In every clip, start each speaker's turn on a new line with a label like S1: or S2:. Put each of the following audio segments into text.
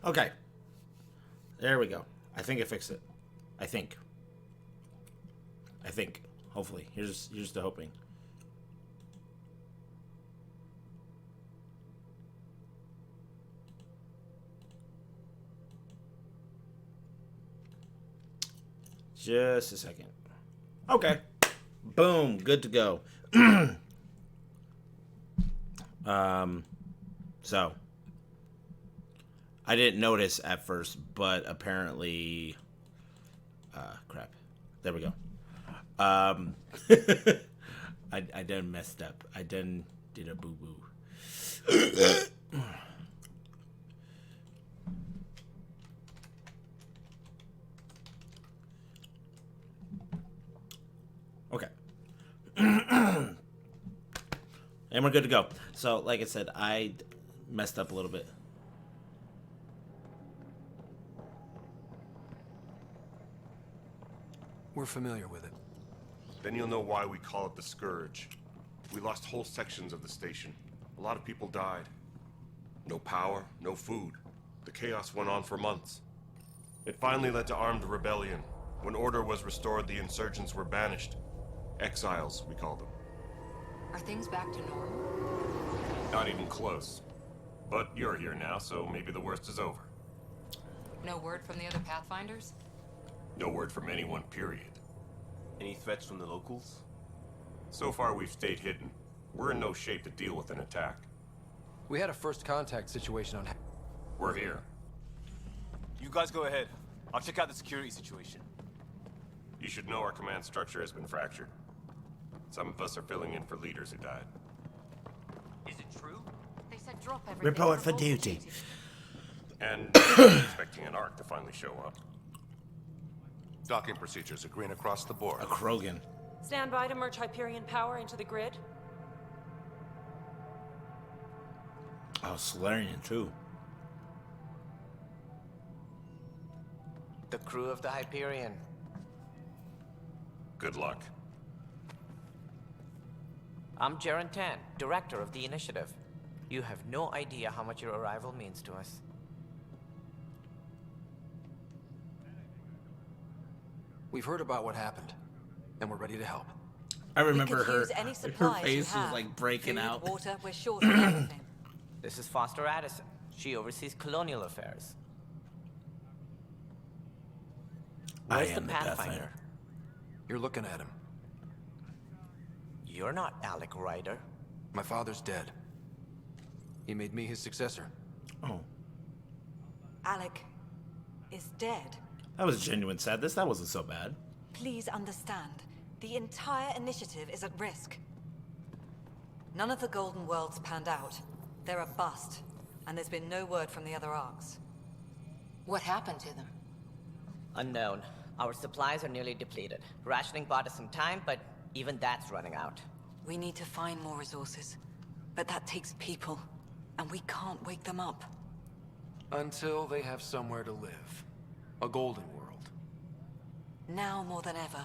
S1: Okay. There we go. I think I fixed it. I think. Hopefully. Here's the hoping. Just a second. Okay. Boom. Good to go. So I didn't notice at first, but apparently crap. There we go. I done messed up. I done did a boo-boo. Okay. And we're good to go. So, like I said, I messed up a little bit.
S2: We're familiar with it.
S3: Then you'll know why we call it the Scourge. We lost whole sections of the station. A lot of people died. No power, no food. The chaos went on for months. It finally led to armed rebellion. When order was restored, the insurgents were banished. Exiles, we call them.
S4: Are things back to normal?
S3: Not even close. But you're here now, so maybe the worst is over.
S4: No word from the other Pathfinders?
S3: No word from anyone, period.
S5: Any threats from the locals?
S3: So far, we've stayed hidden. We're in no shape to deal with an attack.
S2: We had a first contact situation on...
S3: We're here.
S5: You guys go ahead. I'll check out the security situation.
S3: You should know our command structure has been fractured. Some of us are filling in for leaders who died.
S5: Is it true?
S4: They said drop everything.
S1: Report for duty.
S3: And expecting an arc to finally show up.
S6: Docking procedures are green across the board.
S1: A Krogan.
S7: Stand by to merge Hyperion power into the grid.
S1: Oh, Solarian too.
S8: The crew of the Hyperion.
S3: Good luck.
S8: I'm Jaren Tan, director of the initiative. You have no idea how much your arrival means to us.
S2: We've heard about what happened, and we're ready to help.
S1: I remember
S7: we could
S1: her.
S7: use any
S1: Her
S7: supplies you
S1: face was
S7: have.
S1: like breaking
S7: Food,
S1: out.
S7: Water, we're short of everything.
S8: This is Foster Addison. She oversees colonial affairs.
S1: I
S8: Where's
S1: am
S8: the
S1: the
S8: Pathfinder?
S1: Pathfinder.
S2: You're looking at him.
S8: You're not Alec Ryder.
S2: My father's dead. He made me his successor.
S1: Oh,
S7: Alec is dead.
S1: that was genuine sadness. That wasn't so bad.
S7: Please understand, the entire initiative is at risk. None of the Golden Worlds panned out. They're a bust, and there's been no word from the other arcs.
S4: What happened to them?
S8: Unknown. Our supplies are nearly depleted. Rationing bought us some time, but even that's running out.
S7: We need to find more resources, but that takes people, and we can't wake them up.
S2: Until they have somewhere to live. A golden world.
S7: Now more than ever,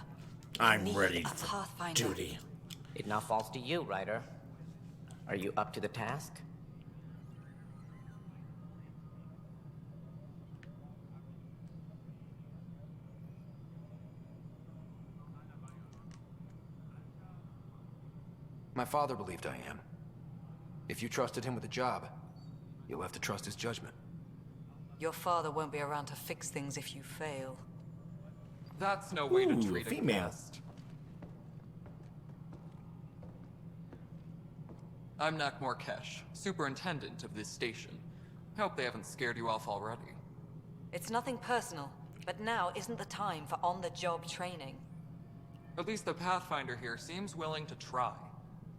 S7: we
S1: I'm
S7: need
S1: ready
S7: a
S1: for
S7: Pathfinder.
S1: duty.
S8: It now falls to you, Ryder. Are you up to the task?
S2: My father believed I am. If you trusted him with a job, you'll have to trust his judgment.
S7: Your father won't be around to fix things if you fail.
S9: That's no way to
S1: Ooh,
S9: treat a
S1: female.
S9: guest. I'm Nak Morkesh, superintendent of this station. Hope they haven't scared you off already.
S7: It's nothing personal, but now isn't the time for on-the-job training.
S9: At least the Pathfinder here seems willing to try.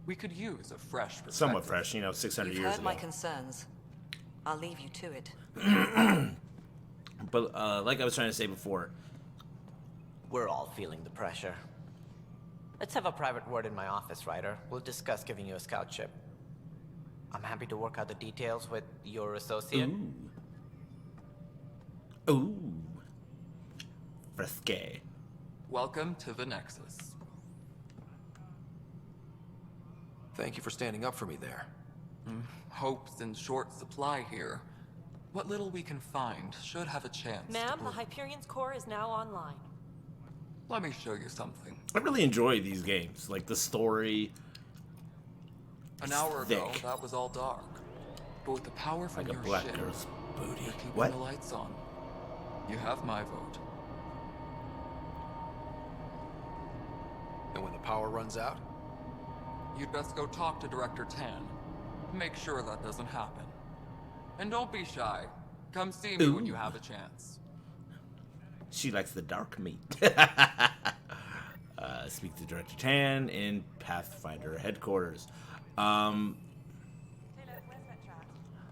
S9: We could use a fresh perspective.
S1: Somewhat fresh, you know, 600
S7: You've
S1: years
S7: heard
S1: ago.
S7: my concerns. I'll leave you to it.
S1: But like I was trying to say before,
S8: We're all feeling the pressure. Let's have a private word in my office, Ryder. We'll discuss giving you a scout ship. I'm happy to work out the details with your associate.
S1: ooh, frisky.
S9: Welcome to the Nexus.
S2: Thank you for standing up for me there.
S9: Hope's in short supply here. What little we can find should have a chance to
S10: Ma'am, the
S9: prove-
S10: Hyperion's core is now online.
S9: Let me show you something.
S1: I really enjoy these games. Like, the story.
S9: An
S1: It's
S9: hour ago,
S1: thick.
S9: that was all dark. But with the power from
S1: Like a
S9: your
S1: black
S9: ship,
S1: girl's booty.
S9: you're keeping
S1: What?
S9: the lights on. You have my vote.
S2: And when the power runs out?
S9: You'd best go talk to Director Tan. Make sure that doesn't happen. And don't be shy. Come see me when you have a chance.
S1: She likes the dark meat. Speak to Director Tan in Pathfinder headquarters.
S7: Taylor, where's that chat?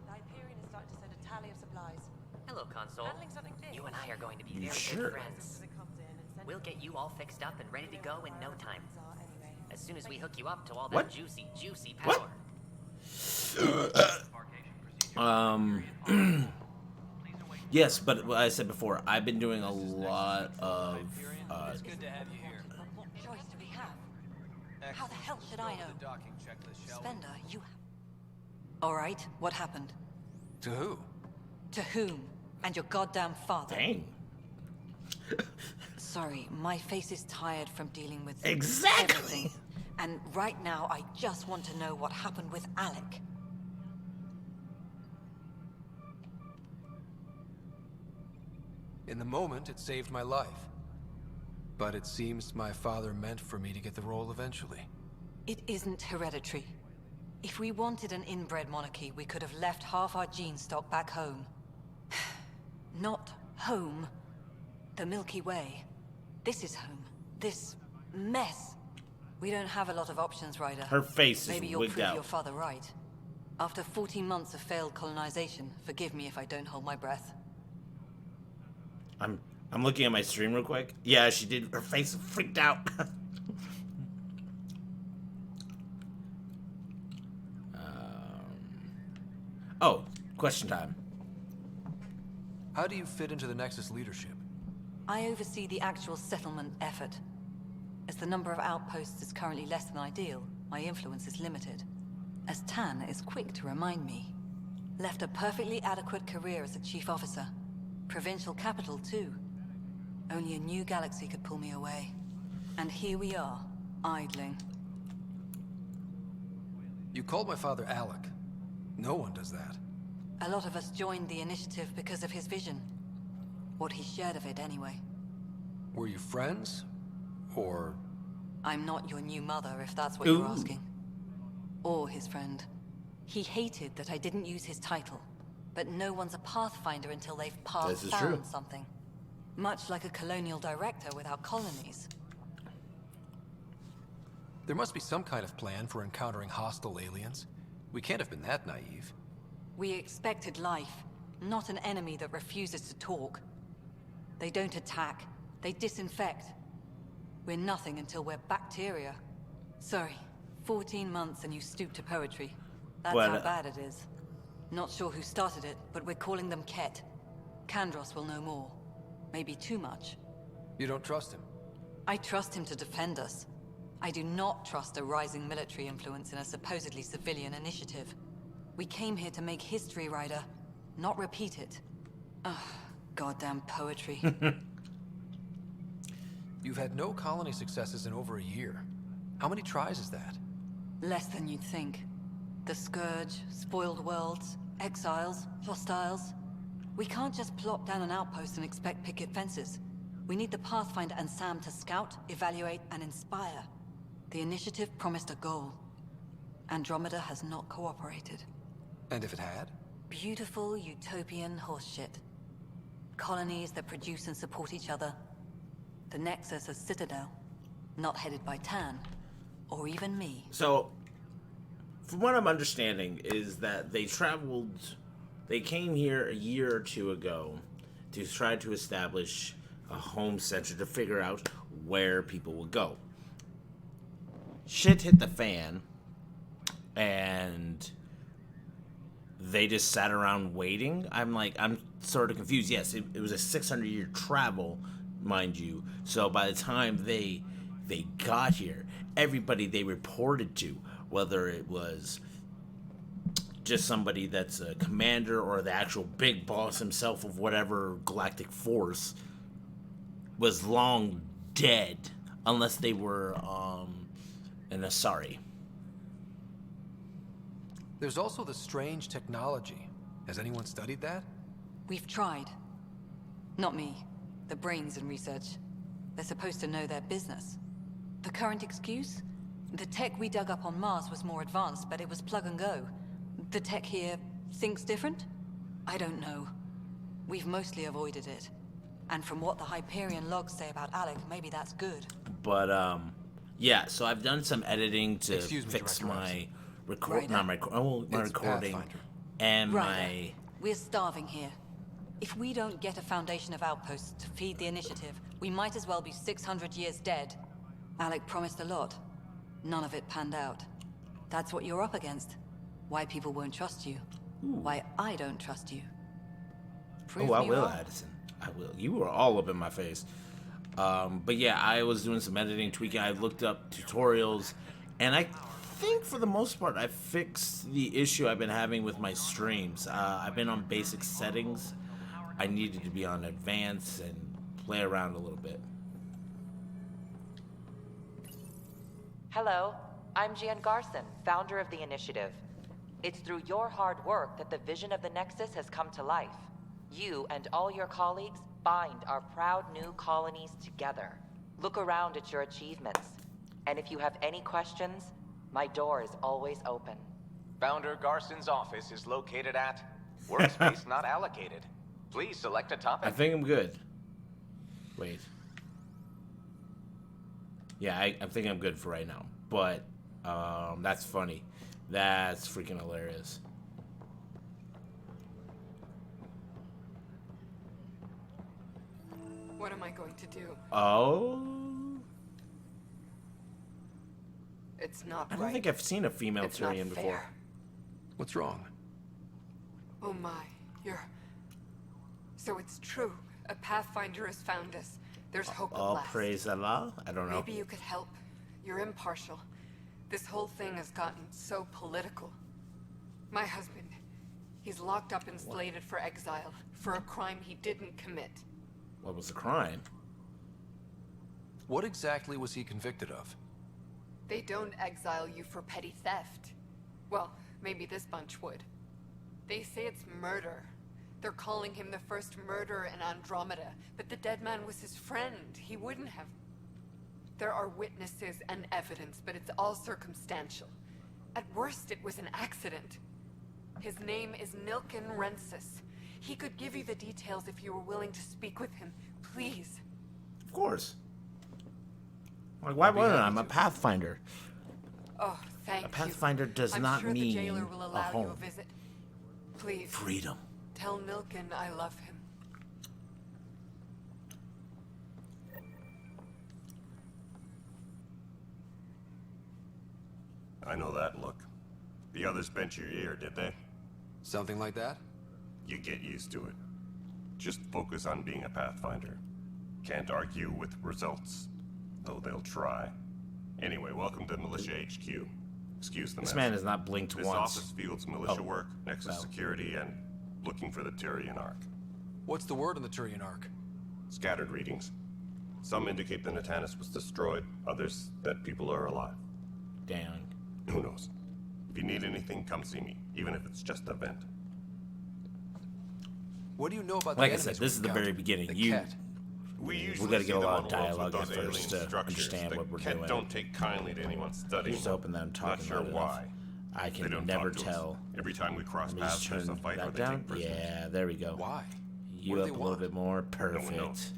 S7: The Hyperion is starting to send a tally of supplies.
S11: Hello, Console.
S7: Handling something big.
S11: You and I are going to be
S1: You
S11: very
S1: sure?
S11: good friends.
S7: As it comes in and send
S11: We'll get you all fixed up and ready to go in no time.
S7: anyway.
S11: As soon as we hook you up to all that
S1: What?
S11: juicy
S1: What?
S11: power.
S1: Yes, but what I said before, I've been doing a lot of
S5: It's good to have you here.
S7: But what choice do we have? How the hell should I know? Spender, you have... Alright, what happened?
S2: To who?
S7: To whom? And your goddamn father.
S1: dang.
S7: Sorry, my face is tired from dealing with
S1: Exactly.
S7: everything. And right now, I just want to know what happened with Alec.
S2: In the moment, it saved my life. But it seems my father meant for me to get the role eventually.
S7: It isn't hereditary. If we wanted an inbred monarchy, we could have left half our gene stock back home. Not home. The Milky Way. This is home. This mess. We don't have a lot of options, Ryder.
S1: Her face is
S7: Maybe you'll
S1: wigged
S7: prove
S1: out.
S7: your father right. After 14 months of failed colonization, forgive me if I don't hold my breath.
S1: I'm looking at my stream real quick. Yeah, she did. Her face freaked out. Oh, question time.
S2: How do you fit into the Nexus leadership?
S7: I oversee the actual settlement effort. As the number of outposts is currently less than ideal, my influence is limited. As Tan is quick to remind me. Left a perfectly adequate career as a chief officer. Provincial capital, too. Only a new galaxy could pull me away. And here we are, idling.
S2: You called my father Alec. No one does that.
S7: A lot of us joined the initiative because of his vision. What he shared of it, anyway.
S2: Were you friends? Or...
S7: I'm not your new mother, if that's what you're
S1: Ooh.
S7: asking. Or his friend. He hated that I didn't use his title. But no one's a Pathfinder until they've
S1: This is
S7: found
S1: true.
S7: something. Much like a colonial director without colonies.
S2: There must be some kind of plan for encountering hostile aliens. We can't have been that naive.
S7: We expected life, not an enemy that refuses to talk. They don't attack, they disinfect. We're nothing until we're bacteria. Sorry, 14 months and you stoop to poetry. That's
S1: Well,
S7: how bad it is. Not sure who started it, but we're calling them Ket. Kandros will know more. Maybe too much.
S2: You don't trust him?
S7: I trust him to defend us. I do not trust a rising military influence in a supposedly civilian initiative. We came here to make history, Ryder, not repeat it. Ugh, goddamn poetry.
S2: You've had no colony successes in over a year. How many tries is that?
S7: Less than you'd think. The Scourge, spoiled worlds, exiles, hostiles. We can't just plop down an outpost and expect picket fences. We need the Pathfinder and Sam to scout, evaluate, and inspire. The initiative promised a goal. Andromeda has not cooperated.
S2: And if it had?
S7: Beautiful utopian horseshit. Colonies that produce and support each other. The Nexus a citadel, not headed by Tan, or even me.
S1: So, from what I'm understanding, is that they came here a year or two ago to try to establish a home center to figure out where people would go. Shit hit the fan, and they just sat around waiting. I'm sort of confused. Yes, it was a 600-year travel, mind you. So by the time they got here, everybody they reported to, whether it was just somebody that's a commander or the actual big boss himself of whatever galactic force was long dead, unless they were an Asari.
S2: There's also the strange technology. Has anyone studied that?
S7: We've tried. Not me. The brains in research. They're supposed to know their business. The current excuse? The tech we dug up on Mars was more advanced, but it was plug and go. The tech here thinks different? I don't know. We've mostly avoided it. And from what the Hyperion logs say about Alec, maybe that's good.
S1: But, yeah, so I've done some editing to
S2: Excuse me,
S1: fix
S2: Director
S1: my
S7: Ryder?
S1: my recording
S2: Pathfinder.
S1: and
S7: Ryder,
S1: my...
S7: we're starving here. If we don't get a foundation of outposts to feed the initiative, we might as well be 600 years dead. Alec promised a lot. None of it panned out. That's what you're up against. Why people won't trust you. Why I don't trust you. Prove
S1: I
S7: me
S1: will,
S7: wrong.
S1: Addison. I will. You were all up in my face. But yeah, I was doing some editing, tweaking. I looked up tutorials, and I think for the most part, I fixed the issue I've been having with my streams. I've been on basic settings. I needed to be on advanced and play around a little bit.
S12: Hello, I'm Jan Garson, founder of the initiative. It's through your hard work that the vision of the Nexus has come to life. You and all your colleagues bind our proud new colonies together. Look around at your achievements. And if you have any questions, my door is always open.
S13: Founder Garson's office is located at workspace not allocated. Please select a topic.
S1: I think I'm good. Wait. Yeah, I think I'm good for right now. But, that's funny. That's freaking hilarious.
S4: What am I going to do?
S1: Oh?
S4: It's not
S1: I don't
S4: right.
S1: think I've seen a female
S4: It's not
S1: Tyrion before.
S4: fair.
S2: What's wrong?
S4: Oh my, you're... So it's true. A Pathfinder has found us. There's hope at
S1: All
S4: last.
S1: praise Allah? I don't know.
S4: Maybe you could help. You're impartial. This whole thing has gotten so political. My husband, he's locked up and slated for exile for a crime he didn't commit.
S1: What was the crime?
S2: What exactly was he convicted of?
S4: They don't exile you for petty theft. Well, maybe this bunch would. They say it's murder. They're calling him the first murderer in Andromeda, but the dead man was his friend. He wouldn't have... There are witnesses and evidence, but it's all circumstantial. At worst, it was an accident. His name is Nilken Rensis. He could give you the details if you were willing to speak with him. Please.
S1: Of course. Like, why wouldn't I? I'm a Pathfinder.
S4: Oh, thank you.
S1: A Pathfinder does
S4: I'm
S1: not
S4: sure the
S1: mean
S4: jailer will
S1: a
S4: allow you a
S1: home.
S4: visit. Please.
S1: Freedom.
S4: Tell Nilken I love him.
S3: I know that look. The others bent your ear, did they?
S2: Something like that?
S3: You get used to it. Just focus on being a Pathfinder. Can't argue with results, though they'll try. Anyway, welcome to Militia HQ. Excuse the mess.
S1: This man has not blinked
S3: This
S1: once.
S3: office fields militia
S1: Oh.
S3: work, Nexus security, and looking for the Tyrion Ark.
S2: What's the word on the Tyrion Ark?
S3: Scattered readings. Some indicate the Natanus was destroyed, others that people are alive.
S1: Dang.
S3: Who knows? If you need anything, come see me, even if it's just a vent.
S2: What do you know about
S1: Like
S2: the
S1: I said,
S2: enemies
S1: this
S2: we
S1: is the very
S2: encountered?
S1: beginning.
S2: The
S1: You,
S2: Ket.
S3: We
S1: gotta get a lot of
S3: them on
S1: dialogue
S3: worlds with
S1: at
S3: those
S1: first
S3: alien
S1: to
S3: structures.
S1: understand
S3: The
S1: what we're
S3: Ket
S1: doing.
S3: don't take kindly to anyone studying.
S1: Just hoping that I'm talking
S3: Not sure
S1: loud
S3: why.
S1: enough. I
S3: They
S1: can
S3: don't
S1: never
S3: talk to us.
S1: tell.
S3: Every time we cross
S1: Let me just
S3: paths, there's a
S1: turn
S3: fight or
S1: that
S3: they
S1: down.
S3: take prisoners.
S1: Yeah, there we go.
S2: Why?
S1: You
S2: What
S1: up
S2: do
S1: a
S2: they
S1: little
S2: want?
S1: bit more.
S3: No one
S1: Perfect.
S3: knows.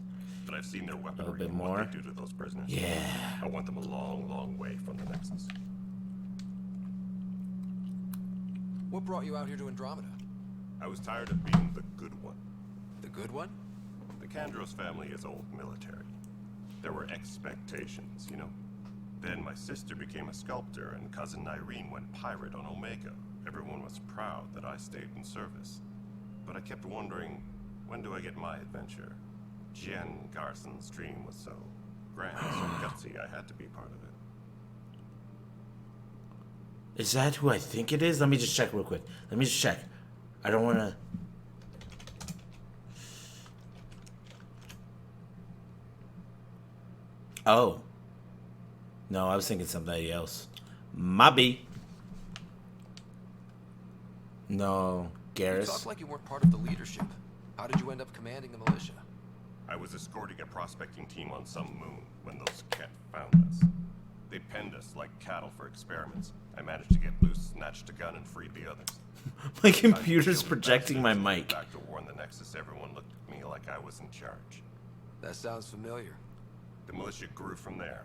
S3: But I've seen their weaponry
S1: bit
S3: and
S1: more.
S3: what they do to those prisoners.
S1: Yeah.
S3: I want them a long, long way from the Nexus.
S2: What brought you out here to Andromeda?
S3: I was tired of being the good one.
S2: The good one?
S3: The Kandros family is old military. There were expectations, you know? Then my sister became a sculptor and cousin Irene went pirate on Omega. Everyone was proud that I stayed in service. But I kept wondering, when do I get my adventure? Jen Garson's dream was so grand, so gutsy, I had to be part of it.
S1: Is that who I think it is? Let me just check real quick. Let me just check. I don't want to... Oh. No, I was thinking somebody else. Mobby. No, Garrus.
S2: You talk like you weren't part of the leadership. How did you end up commanding the militia?
S3: I was escorting a prospecting team on some moon when those Ket found us. They penned us like cattle for experiments. I managed to get loose, snatched a gun, and freed the others.
S1: My computer's projecting my mic.
S3: Back to warn the Nexus, everyone looked at me like I was in charge.
S2: That sounds familiar.
S3: The militia grew from there.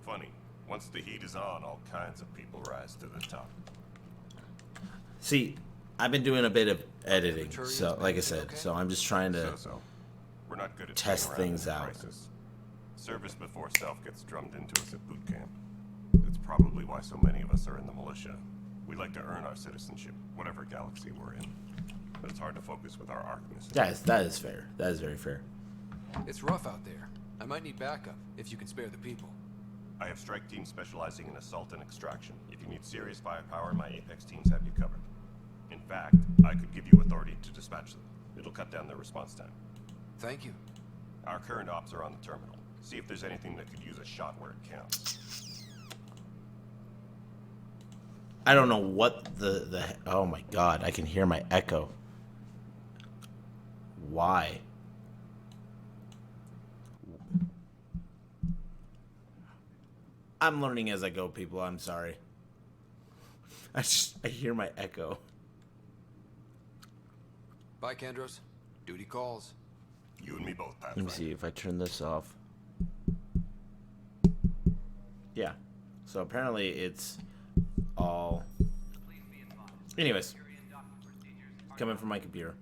S3: Funny, once the heat is on, all kinds of people rise to the top.
S1: See, I've been doing a bit of editing, so like I said, so I'm just trying to
S3: We're not good at
S1: test things out.
S3: Crisis. Service before self gets drummed into us at boot camp. It's probably why so many of us are in the militia. We like to earn our citizenship, whatever galaxy we're in. But it's hard to focus with our arc missing.
S1: That is fair. That is very fair.
S2: It's rough out there. I might need backup, if you can spare the people.
S3: I have strike teams specializing in assault and extraction. If you need serious firepower, my Apex teams have you covered. In fact, I could give you authority to dispatch them. It'll cut down their response time.
S2: Thank you.
S3: Our current ops are on the terminal. See if there's anything that could use a shot where it counts.
S1: I don't know what the oh my god, I can hear my echo. Why? I'm learning as I go, people. I'm sorry. I hear my echo.
S2: Bye, Kandros. Duty calls.
S3: You and me both, Pat.
S1: Let me see if I turn this off. Yeah. So apparently it's all... Anyways. Coming from my computer.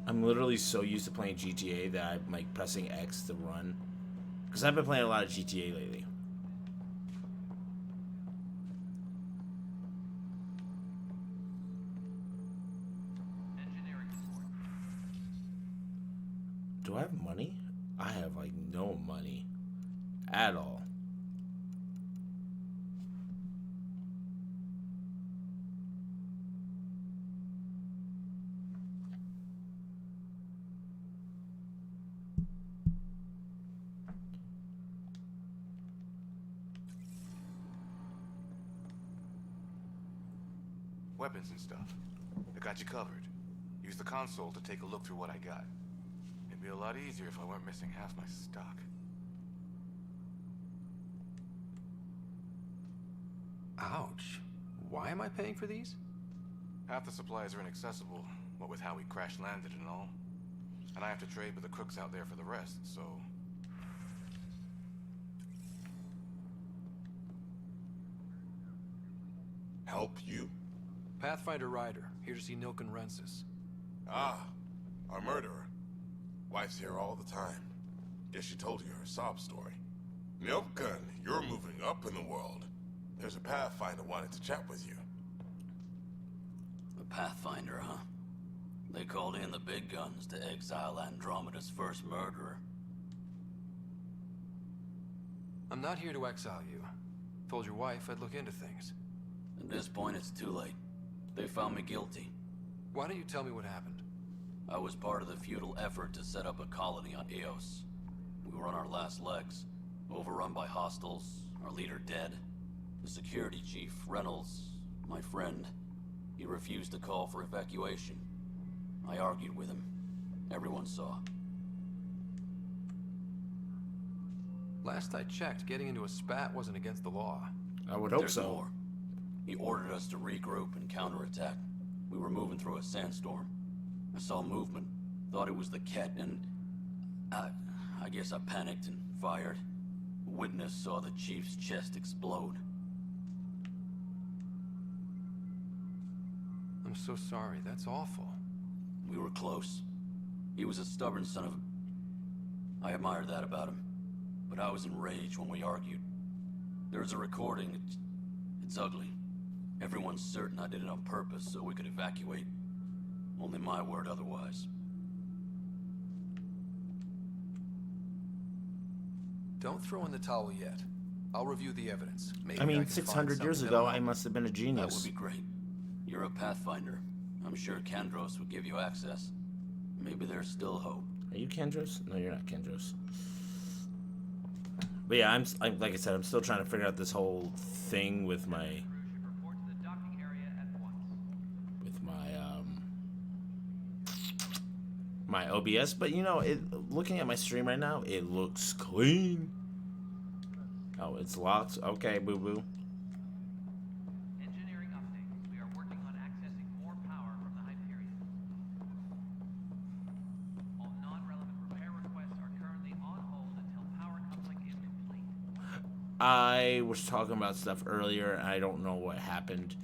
S1: I'm literally so used to playing GTA that I'm like pressing X to run. Because I've been playing a lot of GTA lately. Do I have money? I have like no money at all.
S6: Weapons and stuff. I got you covered. Use the console to take a look through what I got. It'd be a lot easier if I weren't missing half my stock.
S2: Ouch. Why am I paying for these?
S6: Half the supplies are inaccessible, what with how we crash-landed and all. And I have to trade with the crooks out there for the rest, so...
S3: Help you?
S2: Pathfinder Ryder, here to see Nilken Rensis.
S14: Ah, our murderer. Wife's here all the time. Guess she told you her sob story. Nilken, you're moving up in the world. There's a Pathfinder wanted to chat with you.
S15: A Pathfinder, huh? They called in the big guns to exile Andromeda's first murderer.
S2: I'm not here to exile you. Told your wife I'd look into things.
S15: At this point, it's too late. They found me guilty.
S2: Why don't you tell me what happened?
S15: I was part of the futile effort to set up a colony on Eos. We were on our last legs, overrun by hostiles, our leader dead. The security chief, Reynolds, my friend, he refused to call for evacuation. I argued with him. Everyone saw.
S2: Last I checked, getting into a spat wasn't against the law.
S1: I would hope
S15: There's
S1: so.
S15: more. He ordered us to regroup and counterattack. We were moving through a sandstorm. I saw movement, thought it was the Ket, and I guess I panicked and fired. A witness saw the chief's chest explode.
S2: I'm so sorry, that's awful.
S15: We were close. He was a stubborn son of a... I admired that about him. But I was enraged when we argued. There's a recording. It's ugly. Everyone's certain I did it on purpose so we could evacuate. Only my word otherwise.
S2: Don't throw in the towel yet. I'll review the evidence. Maybe
S1: I mean,
S2: can find
S1: 600 years
S2: something
S1: ago,
S2: that'll
S1: I must have been a
S15: That
S1: genius.
S15: would be great. You're a Pathfinder. I'm sure Kandros would give you access. Maybe there's still hope.
S1: Are you Kandros? No, you're not Kandros. But yeah, I'm like I said, I'm still trying to figure out this whole thing with my my OBS. But you know, looking at my stream right now, it looks clean. Oh, it's locked. Okay, boo boo.
S16: Engineering update. We are working on accessing more power from the Hyperion. All non-relevant repair requests are currently on hold until power coupling is complete.
S1: I was talking about stuff earlier, and I don't know what happened.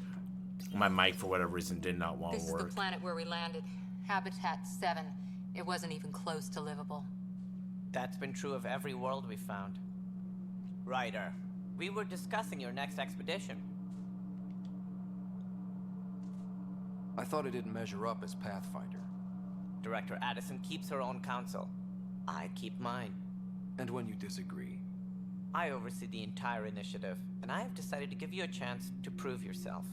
S1: My mic, for whatever reason, did not want to work.
S17: This is the planet where we landed. Habitat 7. It wasn't even close to livable.
S8: That's been true of every world we found. Ryder, we were discussing your next expedition.
S2: I thought it didn't measure up as Pathfinder.
S8: Director Addison keeps her own counsel. I keep mine.
S2: And when you disagree?
S8: I oversee the entire initiative, and I have decided to give you a chance to prove yourself.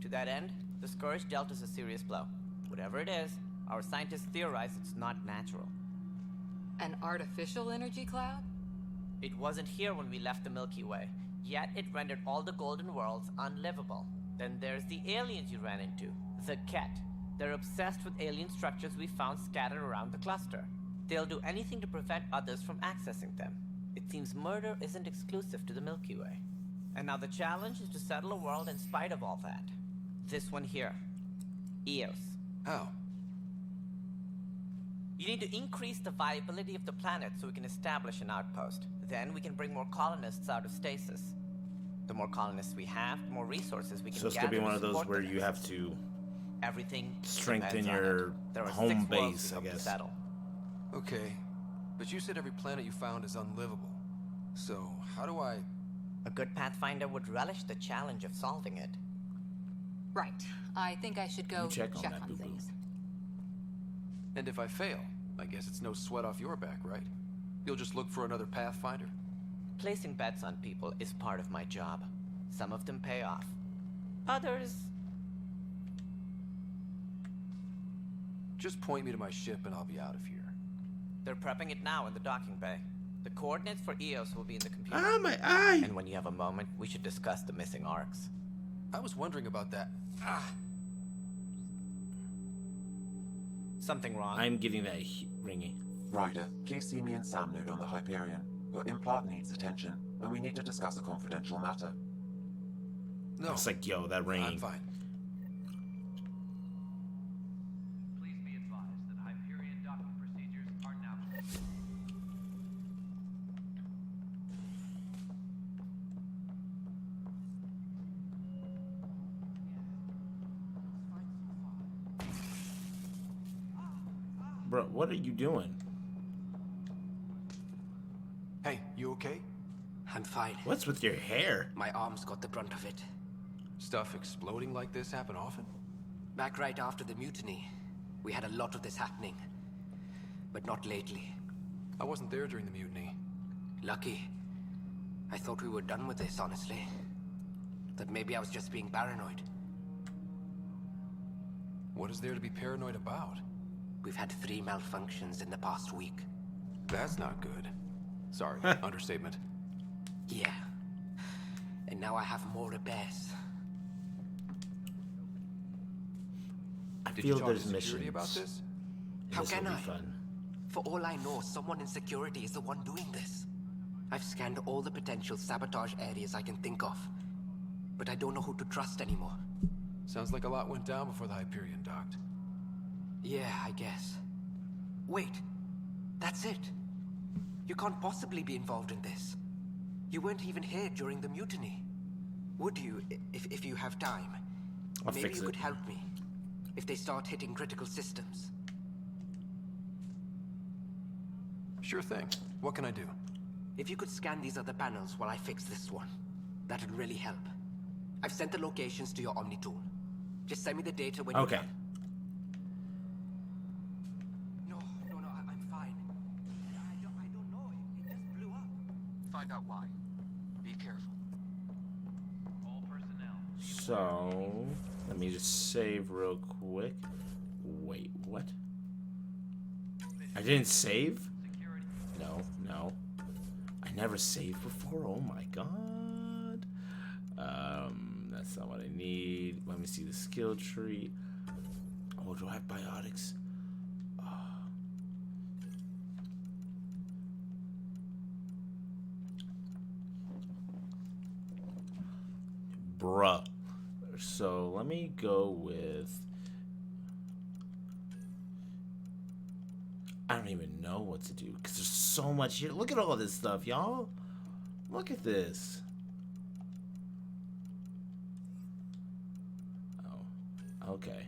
S8: To that end, the Scourge dealt us a serious blow. Whatever it is, our scientists theorize it's not natural.
S17: An artificial energy cloud?
S8: It wasn't here when we left the Milky Way, yet it rendered all the golden worlds unlivable. Then there's the aliens you ran into, the Ket. They're obsessed with alien structures we found scattered around the cluster. They'll do anything to prevent others from accessing them. It seems murder isn't exclusive to the Milky Way. And now the challenge is to settle a world in spite of all that. This one here. Eos.
S2: How?
S8: You need to increase the viability of the planet so we can establish an outpost. Then we can bring more colonists out of stasis. The more colonists we have, the more resources we can
S1: So it's
S8: gather
S1: gonna be one of those
S8: support
S1: where
S8: the
S1: you
S8: next.
S1: have to
S8: Everything
S1: strengthen
S8: depends on
S1: your
S8: it. There are
S1: home
S8: 6 worlds
S1: base,
S8: we
S1: I
S8: hope to
S1: guess.
S8: settle.
S2: Okay, but you said every planet you found is unlivable. So, how do I...
S8: A good Pathfinder would relish the challenge of solving it.
S17: Right. I think I should go
S1: You check on that,
S17: on
S1: boo-boo.
S17: things.
S2: And if I fail, I guess it's no sweat off your back, right? You'll just look for another Pathfinder?
S8: Placing bets on people is part of my job. Some of them pay off. Others...
S2: Just point me to my ship and I'll be out of here.
S8: They're prepping it now in the docking bay. The coordinates for Eos will be in the computer.
S1: Ah, my eye!
S8: And when you have a moment, we should discuss the missing arcs.
S2: I was wondering about that.
S8: Something wrong?
S1: I'm getting that ringy.
S18: Ryder, please see me and Sam node on the Hyperion. Your implant needs attention, and we need to discuss a confidential matter.
S2: No.
S1: It's like, yo, that ringing.
S2: I'm fine.
S16: Please be advised that Hyperion docking procedures are now...
S1: Bro, what are you doing?
S19: Hey, you okay? I'm fine.
S1: What's with your hair?
S19: My arms got the brunt of it.
S2: Stuff exploding like this happen often?
S19: Back right after the mutiny, we had a lot of this happening. But not lately.
S2: I wasn't there during the mutiny.
S19: Lucky. I thought we were done with this, honestly. That maybe I was just being paranoid.
S2: What is there to be paranoid about?
S19: We've had 3 malfunctions in the past week.
S2: That's not good. Sorry, understatement.
S19: Yeah. And now I have more repairs.
S1: I
S2: Did
S1: feel
S2: you talk
S1: there's
S2: to security
S1: missions.
S2: about this?
S19: How
S1: This
S19: can
S1: will
S19: I?
S1: be fun.
S19: For all I know, someone in security is the one doing this. I've scanned all the potential sabotage areas I can think of. But I don't know who to trust anymore.
S2: Sounds like a lot went down before the Hyperion docked.
S19: Yeah, I guess. Wait. That's it. You can't possibly be involved in this. You weren't even here during the mutiny. Would you, if you have time?
S1: I'll
S19: Maybe
S1: fix
S19: you
S1: it.
S19: could help me. If they start hitting critical systems.
S2: Sure thing. What can I do?
S19: If you could scan these other panels while I fix this one, that'd really help. I've sent the locations to your Omni tool. Just send me the data when you're
S1: Okay.
S19: done. No, I'm fine. I don't know. It just blew up.
S9: Find out why. Be
S19: Be careful.
S16: All personnel.
S1: So, let me just save real quick. Wait, what? I didn't save? No, no. I never saved before? Oh my god. That's not what I need. Let me see the skill tree. Oh, do I have biotics? Bruh. So let me go with... I don't even know what to do because there's so much here. Look at all this stuff, y'all. Look at this. Oh, okay.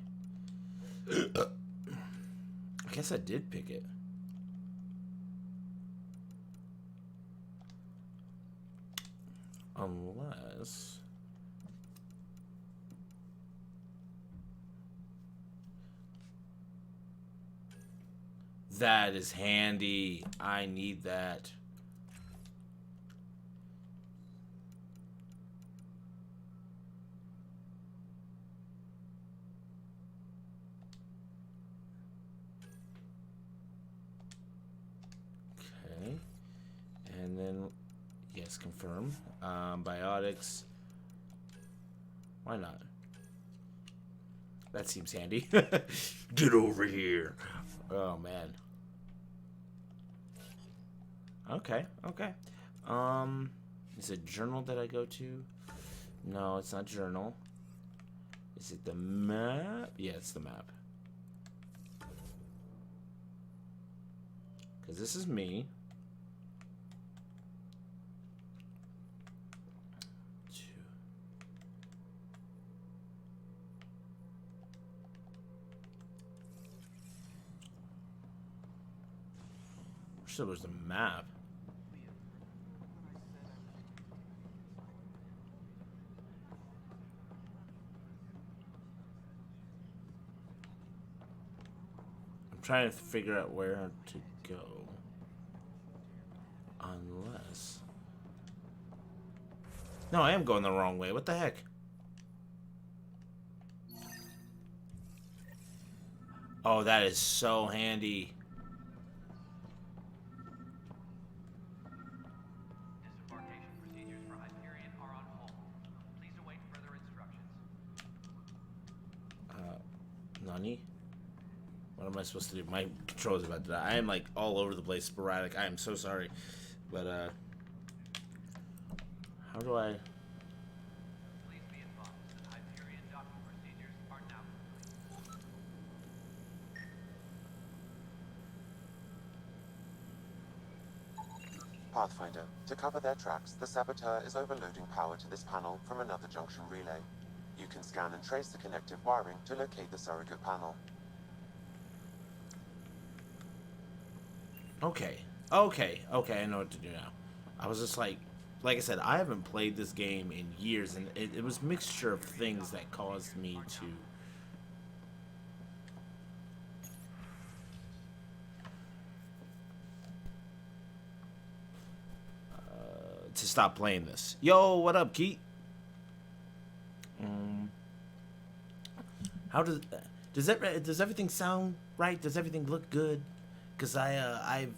S1: I guess I did pick it. Unless... That is handy. I need that. Okay. And then, yes, confirm. Biotics. Why not? That seems handy. Get over here. Oh, man. Okay, okay. Is it journal that I go to? No, it's not journal. Is it the map? Yeah, it's the map. Because this is me. Wish there was a map. I'm trying to figure out where to go. Unless... No, I am going the wrong way. What the heck? Oh, that is so handy.
S16: Disembarkation procedures for Hyperion are on hold. Please await further instructions.
S1: Nani? What am I supposed to do? My controller's about to die. I am like all over the place, sporadic. I am so sorry. But, how do I...
S16: Please be advised that Hyperion docking procedures are now complete.
S18: Pathfinder, to cover their tracks, the saboteur is overloading power to this panel from another junction relay. You can scan and trace the connective wiring to locate the surrogate panel.
S1: Okay. Okay. Okay, I know what to do now. I was just like I said, I haven't played this game in years, and it was a mixture of things that caused me to stop playing this. Yo, what up, Keith? How does everything sound right? Does everything look good? Because I've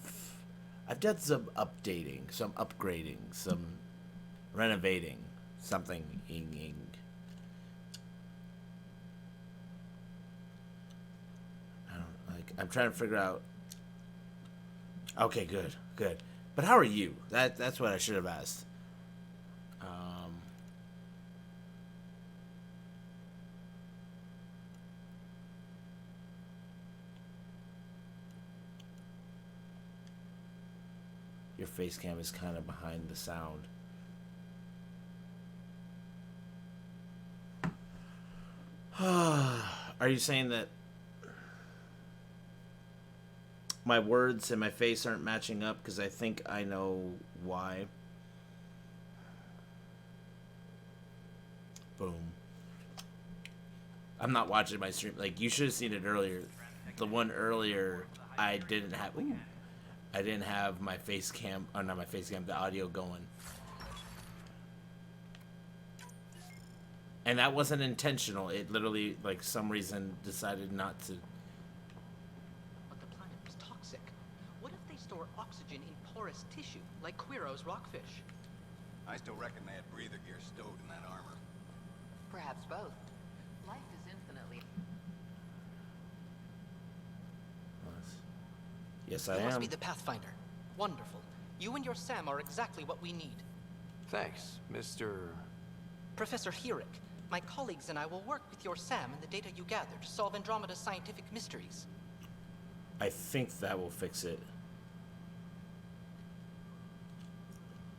S1: done some updating, some upgrading, some renovating, something. I'm trying to figure out. Okay, good, good. But how are you? That's what I should have asked. Your face cam is kind of behind the sound. Are you saying that my words and my face aren't matching up? Because I think I know why. Boom. I'm not watching my stream. Like, you should have seen it earlier. The one earlier, I didn't have... Ooh, I didn't have my face cam... Oh, not my face cam. The audio going. And that wasn't intentional. It literally, like, some reason decided not to.
S20: But the planet was toxic. What if they store oxygen in porous tissue, like Quiro's rockfish?
S21: I still reckon they had breather gear stowed in that armor.
S4: Perhaps both. Life is infinitely...
S1: Yes, I
S20: You
S1: am.
S20: must be the Pathfinder. Wonderful. You and your Sam are exactly what we need.
S2: Thanks, Mr.
S20: Professor Herrick, my colleagues and I will work with your Sam and the data you gather to solve Andromeda's scientific mysteries.
S1: I think that will fix it.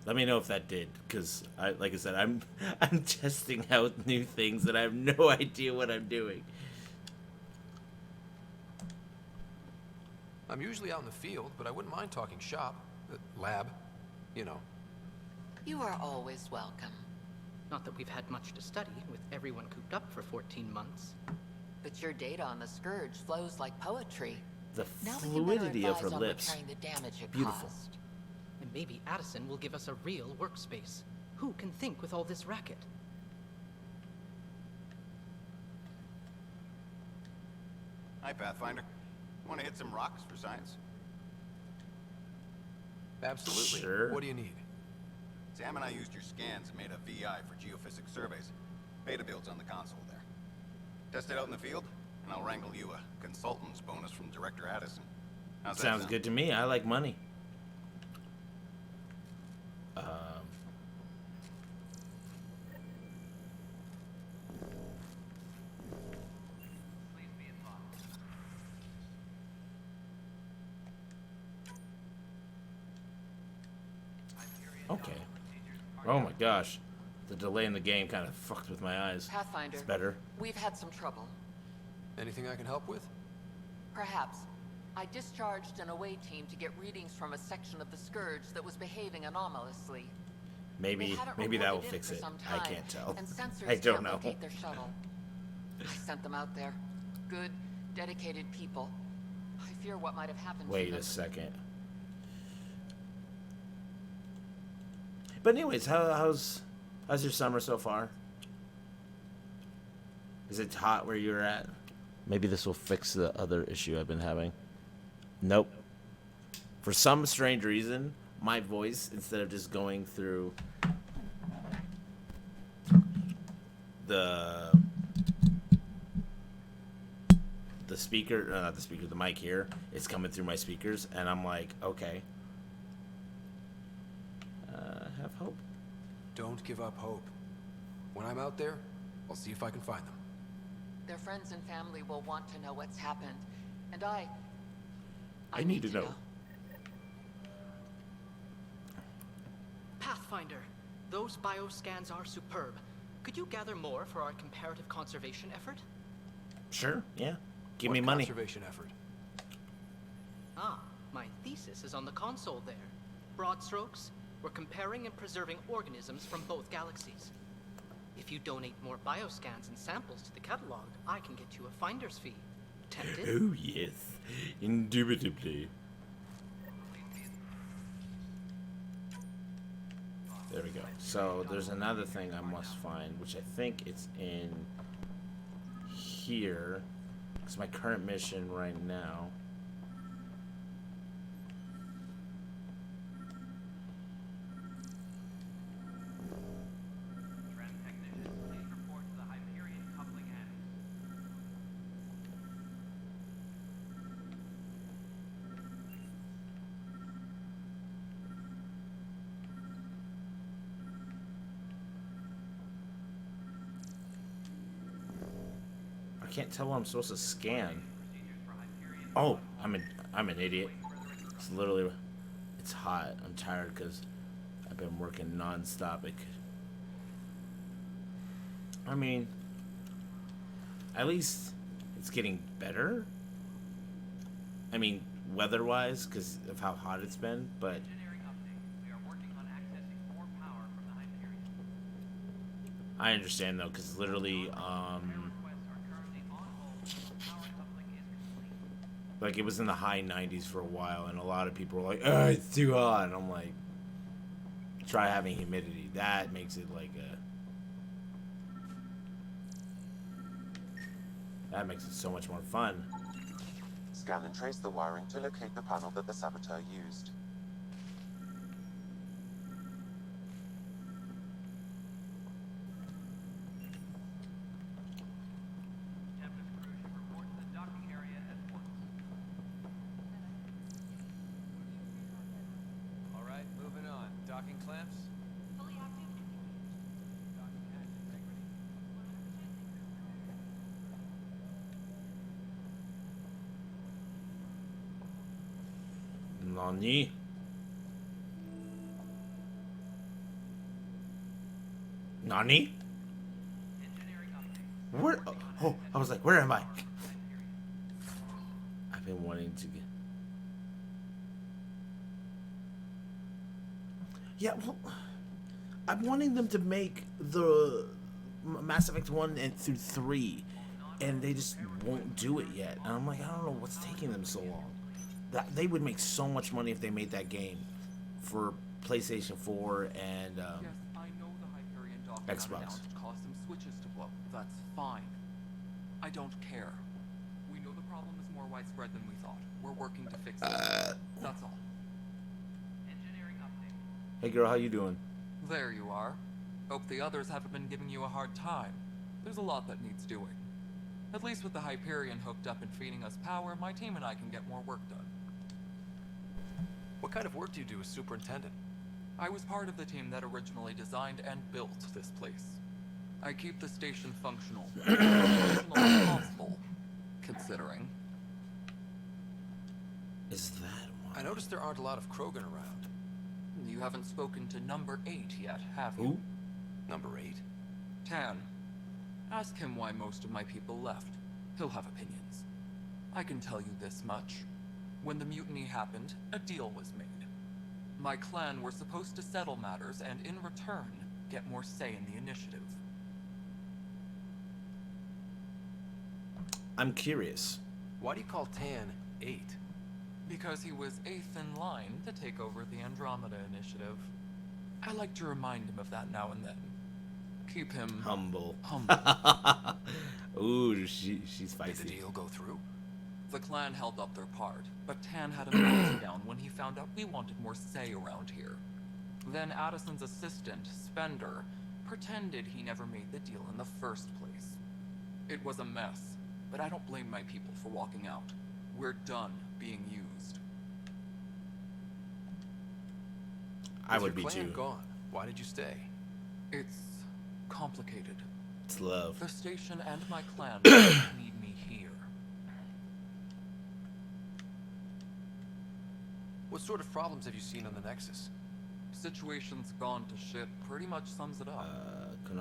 S1: Let me know if that did, because like I said, I'm testing out new things and I have no idea what I'm doing.
S2: I'm usually out in the field, but I wouldn't mind talking shop. Lab. You know.
S17: You are always welcome.
S20: Not that we've had much to study, with everyone cooped up for 14 months.
S17: But your data on the Scourge flows like poetry.
S1: The
S17: Now we can better
S1: fluidity of her
S17: advise on
S1: lips.
S17: repairing the damage it
S1: Beautiful.
S20: Caused. And maybe Addison will give us a real workspace. Who can think with all this racket?
S21: Hi, Pathfinder. Want to hit some rocks for science?
S2: Absolutely.
S1: Sure.
S2: What do you need?
S21: Sam and I used your scans and made a VI for geophysics surveys. Beta builds on the console there. Test it out in the field, and I'll wrangle you a consultant's bonus from Director Addison. How's that
S1: Sounds
S21: sound?
S1: good to me. I like money. Okay. Oh my gosh. The delay in the game kind of fucked with my eyes.
S4: Pathfinder.
S1: It's better.
S4: We've had some trouble.
S2: Anything I can help with?
S4: Perhaps. I discharged an away team to get readings from a section of the Scourge that was behaving anomalously.
S1: Maybe that will
S4: reported in
S1: fix
S4: for
S1: it.
S4: some
S1: I
S4: time,
S1: can't tell.
S4: And sensors
S1: I don't
S4: can't
S1: know.
S4: locate their shuttle. I sent them out there. Good, dedicated people. I fear what might have happened to
S1: Wait
S4: them.
S1: a second. But anyways, how's your summer so far? Is it hot where you're at? Maybe this will fix the other issue I've been having. Nope. For some strange reason, my voice, instead of just going through the speaker, not the speaker, the mic here, it's coming through my speakers, and I'm like, okay. Have hope.
S2: Don't give up hope. When I'm out there, I'll see if I can find them.
S4: Their friends and family will want to know what's happened. And I
S1: need to know.
S20: Pathfinder, those bioscans are superb. Could you gather more for our comparative conservation effort?
S1: Sure, yeah. Give
S2: What
S1: me money.
S2: Conservation effort.
S20: Ah, my thesis is on the console there. Broad strokes, we're comparing and preserving organisms from both galaxies. If you donate more bioscans and samples to the catalog, I can get you a finder's fee. Tempted?
S1: Oh yes, indubitably. There we go. So there's another thing I must find, which I think it's in here. It's my current mission right now. I can't tell what I'm supposed to scan. Oh, I'm an idiot. It's literally, it's hot. I'm tired because I've been working non-stop. I mean, at least it's getting better. I mean, weather-wise, because of how hot it's been, but I understand though, because literally, like it was in the high 90s for a while, and a lot of people were like, "Oh, it's too hot," and I'm like, try having humidity. That makes it like a That makes it so much more fun.
S18: Scan and trace the wiring to locate the panel that the saboteur used.
S16: Tempest crew should report to the docking area at once.
S2: All right, moving on. Docking clamps?
S16: Fully active.
S2: Docking hatch integrity?
S1: Nani? Nani? Where? Oh, I was like, where am I? I've been wanting to get. Yeah, well, I'm wanting them to make the Mass Effect 1 and through 3, and they just won't do it yet. And I'm like, I don't know what's taking them so long. That they would make so much money if they made that game for PlayStation 4 and
S9: Yes, I know the Hyperion docking
S1: Xbox.
S9: unannounced caused some switches to blow. That's fine. I don't care. We know the problem is more widespread than we thought. We're working to fix it. That's all.
S16: Engineering update.
S1: Hey girl, how you doing?
S9: There you are. Hope the others haven't been giving you a hard time. There's a lot that needs doing. At least with the Hyperion hooked up and feeding us power, my team and I can get more work done.
S2: What kind of work do you do as superintendent?
S9: I was part of the team that originally designed and built this place. I keep the station functional. As functional as possible, considering.
S1: Is that
S2: I noticed there aren't a lot of Krogan around.
S9: You haven't spoken to number 8 yet, have you?
S1: Who?
S2: Number 8?
S9: Tan. Ask him why most of my people left. He'll have opinions. I can tell you this much. When the mutiny happened, a deal was made. My clan were supposed to settle matters and, in return, get more say in the initiative.
S1: I'm curious.
S2: Why do you call Tan 8?
S9: Because he was 8th in line to take over the Andromeda initiative. I like to remind him of that now and then. Keep him
S1: humble.
S9: Humble.
S1: Ooh, she's feisty.
S2: Did the deal go through?
S9: The clan held up their part, but Tan had a meltdown when he found out we wanted more say around here. Then Addison's assistant, Spender, pretended he never made the deal in the first place. It was a mess, but I don't blame my people for walking out. We're done being used.
S1: I would
S2: With
S1: be
S2: your clan
S1: too.
S2: gone, why did you stay?
S9: It's complicated.
S1: It's love.
S9: The station and my clan need me here.
S2: What sort of problems have you seen on the Nexus?
S9: Situation's gone to shit pretty much sums it up.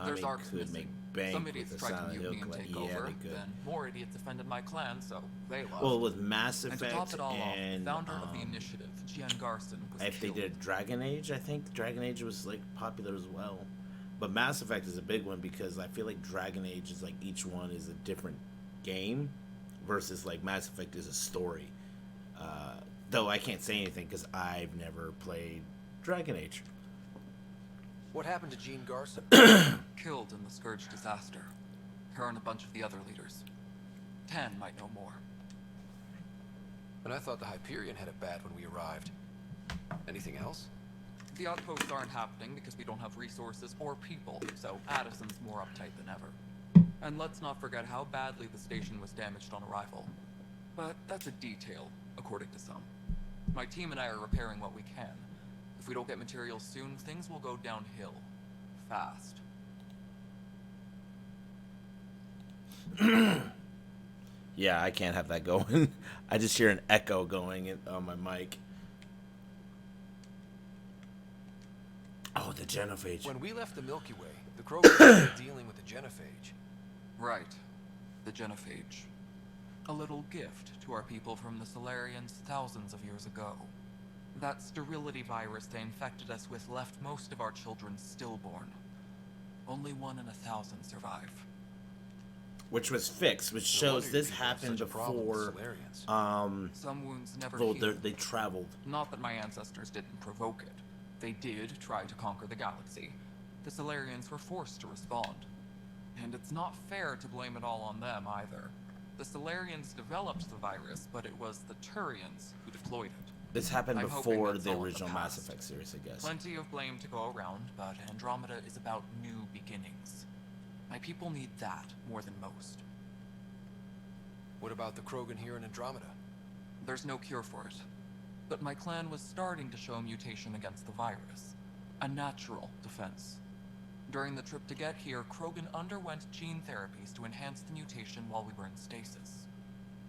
S9: There's
S1: Konami
S9: arcs
S1: could
S9: missing.
S1: make bank
S9: Some
S1: with
S9: idiots
S1: the
S9: tried to
S1: Silent Hill
S9: mutiny and
S1: collect.
S9: take
S1: Yeah,
S9: over.
S1: they could.
S9: Then more idiots offended my clan, so they left.
S1: Well, with Mass
S9: And to top
S1: Effect
S9: it all
S1: and
S9: off, founder of the initiative, Gian Garson, was
S1: if they
S9: killed.
S1: did Dragon Age, I think Dragon Age was like popular as well. But Mass Effect is a big one because I feel like Dragon Age is like each one is a different game versus like Mass Effect is a story. Though I can't say anything because I've never played Dragon Age.
S2: What happened to Jean Garson?
S9: Killed in the Scourge disaster. Her and a bunch of the other leaders. Tan might know more.
S2: And I thought the Hyperion had it bad when we arrived. Anything else?
S9: The outposts aren't happening because we don't have resources or people, so Addison's more uptight than ever. And let's not forget how badly the station was damaged on arrival. But that's a detail, according to some. My team and I are repairing what we can. If we don't get materials soon, things will go downhill. Fast.
S1: Yeah, I can't have that going. I just hear an echo going on my mic. Oh, the genophage.
S2: When we left the Milky Way, the Krogans were dealing with the genophage.
S9: Right. The genophage. A little gift to our people from the Solarians thousands of years ago. That sterility virus they infected us with left most of our children stillborn. Only 1 in 1,000 survive.
S1: Which was fixed, which
S2: No
S1: shows
S2: wonder
S1: this
S2: people have
S1: happened
S2: such a problem with
S1: before.
S2: Solarians.
S9: Some wounds never
S1: well,
S9: healed.
S1: they traveled.
S9: Not that my ancestors didn't provoke it. They did try to conquer the galaxy. The Solarians were forced to respond. And it's not fair to blame it all on them either. The Solarians developed the virus, but it was the Turians who deployed it.
S1: This happened
S9: I'm hoping
S1: before
S9: that's
S1: the
S9: all in
S1: original Mass
S9: past.
S1: Effect series, I guess.
S9: Plenty of blame to go around, but Andromeda is about new beginnings. My people need that more than most.
S2: What about the Krogan here in Andromeda?
S9: There's no cure for it. But my clan was starting to show mutation against the virus. A natural defense. During the trip to get here, Krogan underwent gene therapies to enhance the mutation while we were in stasis.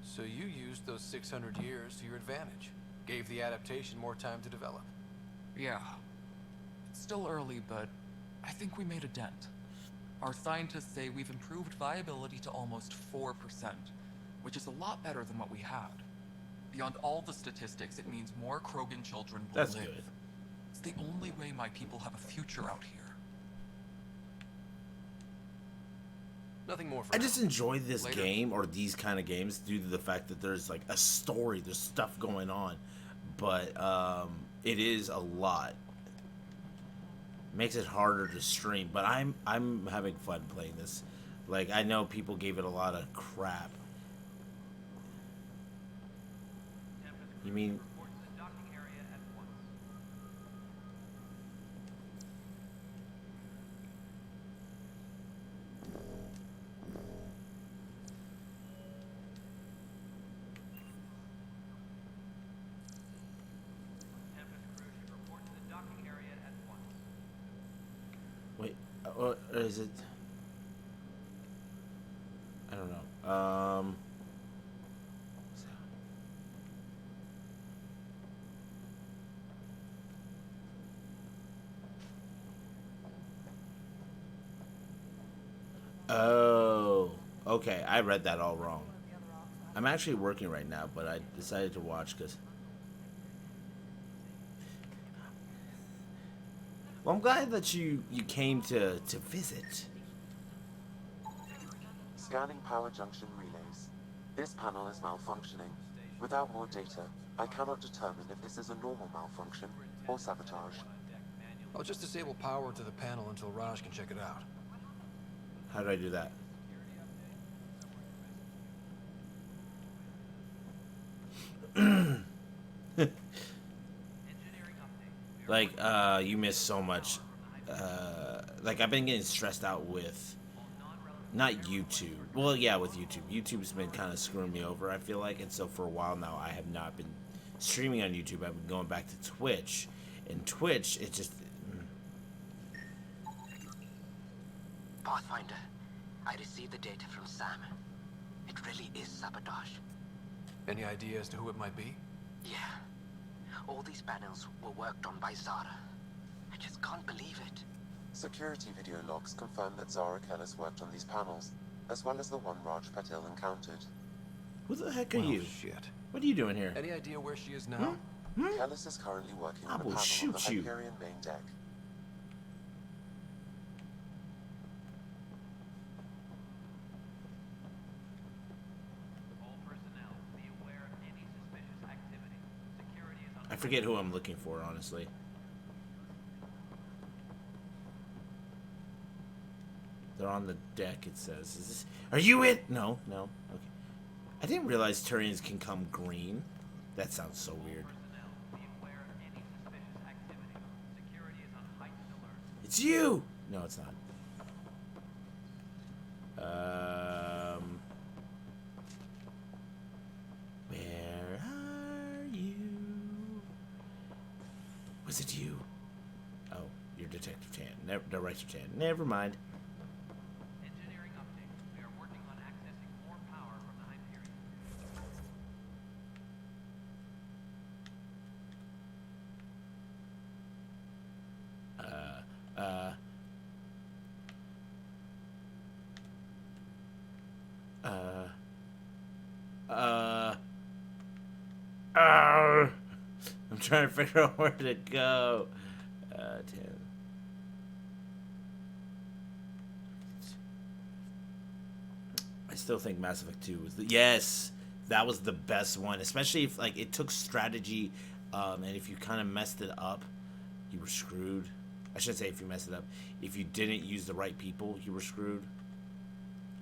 S2: So you used those 600 years to your advantage. Gave the adaptation more time to develop.
S9: Yeah. It's still early, but I think we made a dent. Our scientists say we've improved viability to almost 4%, which is a lot better than what we had. Beyond all the statistics, it means more Krogan children will
S1: That's
S9: live.
S1: good.
S9: It's the only way my people have a future out here.
S2: Nothing more for
S1: I
S2: now.
S1: just enjoy this
S9: Later.
S1: game, or these kind of games, due to the fact that there's like a story, there's stuff going on, but it is a lot. Makes it harder to stream, but I'm having fun playing this. Like, I know people gave it a lot of crap. You mean?
S16: Report to the docking area at once. Tempest crew should report to the docking area at once.
S1: Wait, or is it? I don't know. Oh, okay. I read that all wrong. I'm actually working right now, but I decided to watch because. Well, I'm glad that you came to visit.
S18: Scanning power junction relays. This panel is malfunctioning. Without more data, I cannot determine if this is a normal malfunction or sabotage.
S2: I'll just disable power to the panel until Raj can check it out.
S1: How do I do that? Like, you missed so much. Like, I've been getting stressed out with, not YouTube. Well, yeah, with YouTube. YouTube's been kind of screwing me over, I feel like. And so for a while now, I have not been streaming on YouTube. I've been going back to Twitch. And Twitch, it just...
S10: Pathfinder, I received the data from Sam. It really is sabotage.
S2: Any idea as to who it might be?
S10: Yeah. All these panels were worked on by Zara. I just can't believe it.
S18: Security video logs confirm that Zara Kellis worked on these panels, as well as the one Raj Patel encountered.
S1: Who the heck are you?
S2: Shit.
S1: What are you doing here?
S2: Any idea where she is now?
S18: Kellis is currently working on a
S1: will
S18: panel on the
S1: shoot you.
S18: Hyperion main deck.
S16: All personnel, be aware of any suspicious activity. Security is on.
S1: I forget who I'm looking for, honestly. They're on the deck, it says. Is this... Are you it? No, no. Okay. I didn't realize Turians can come green. That sounds so weird.
S16: Personnel, be aware of any suspicious activity. Security is on heightened alert.
S1: It's you! No, it's not. Where are you? Was it you? Oh, you're Detective Tan. Director Tan. Never mind.
S16: Engineering update. We are working on accessing more power from the Hyperion.
S1: I'm trying to figure out where to go. 10. I still think Mass Effect 2 was the... Yes! That was the best one. Especially if, like, it took strategy, and if you kind of messed it up, you were screwed. I shouldn't say if you messed it up. If you didn't use the right people, you were screwed.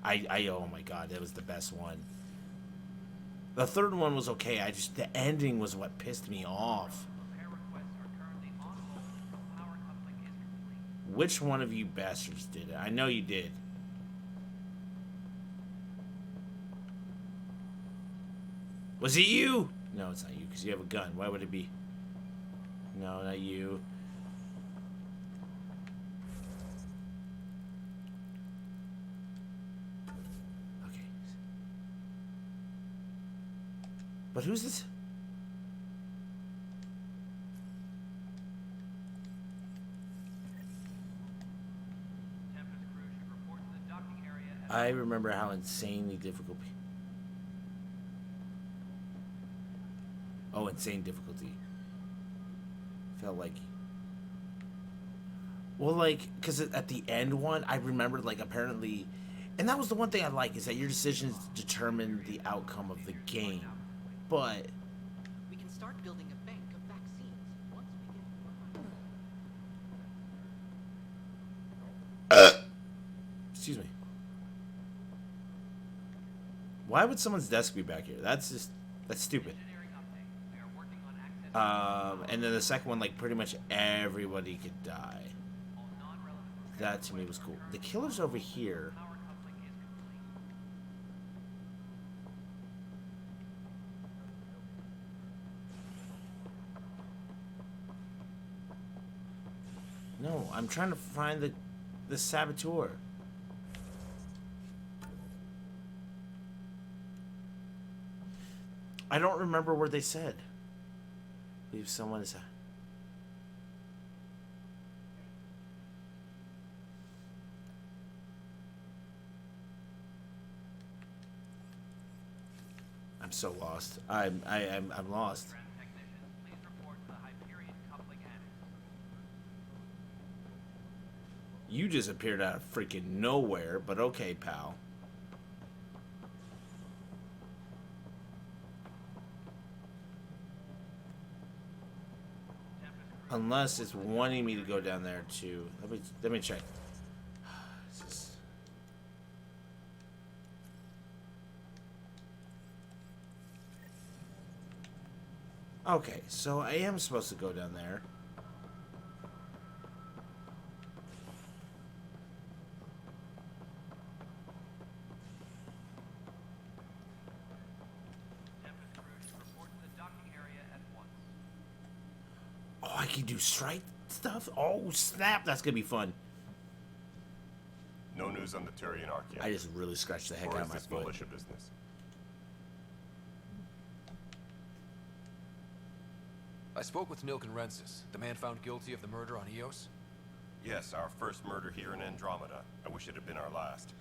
S1: Oh my god, that was the best one. The third one was okay. The ending was what pissed me off. Which one of you bastards did it? I know you did. Was it you? No, it's not you, because you have a gun. Why would it be? No, not you. Okay. But who's this? I remember how insanely difficult. Oh, insane difficulty. Felt like. Well, like, because at the end one, I remembered, like, apparently. And that was the one thing I like, is that your decisions determine the outcome of the game. But.
S20: We can start building a bank of vaccines once we get.
S1: Excuse me. Why would someone's desk be back here? That's stupid. And then the second one, like, pretty much everybody could die. That to me was cool. The killer's over here. No, I'm trying to find the saboteur. I don't remember where they said. Leave someone is. I'm so lost. I'm lost. You just appeared out of freaking nowhere, but okay, pal. Unless it's wanting me to go down there too. Let me check. Okay, so I am supposed to go down there. Oh, I can do strike stuff? Oh, snap. That's going to be fun.
S3: No news on the Turian Ark yet.
S1: I just really scratched the heck out of my foot.
S3: Militia business?
S2: I spoke with Nilk and Rensis, the man found guilty of the murder on Eos.
S3: Yes, our first murder here in Andromeda. I wish it had been our last.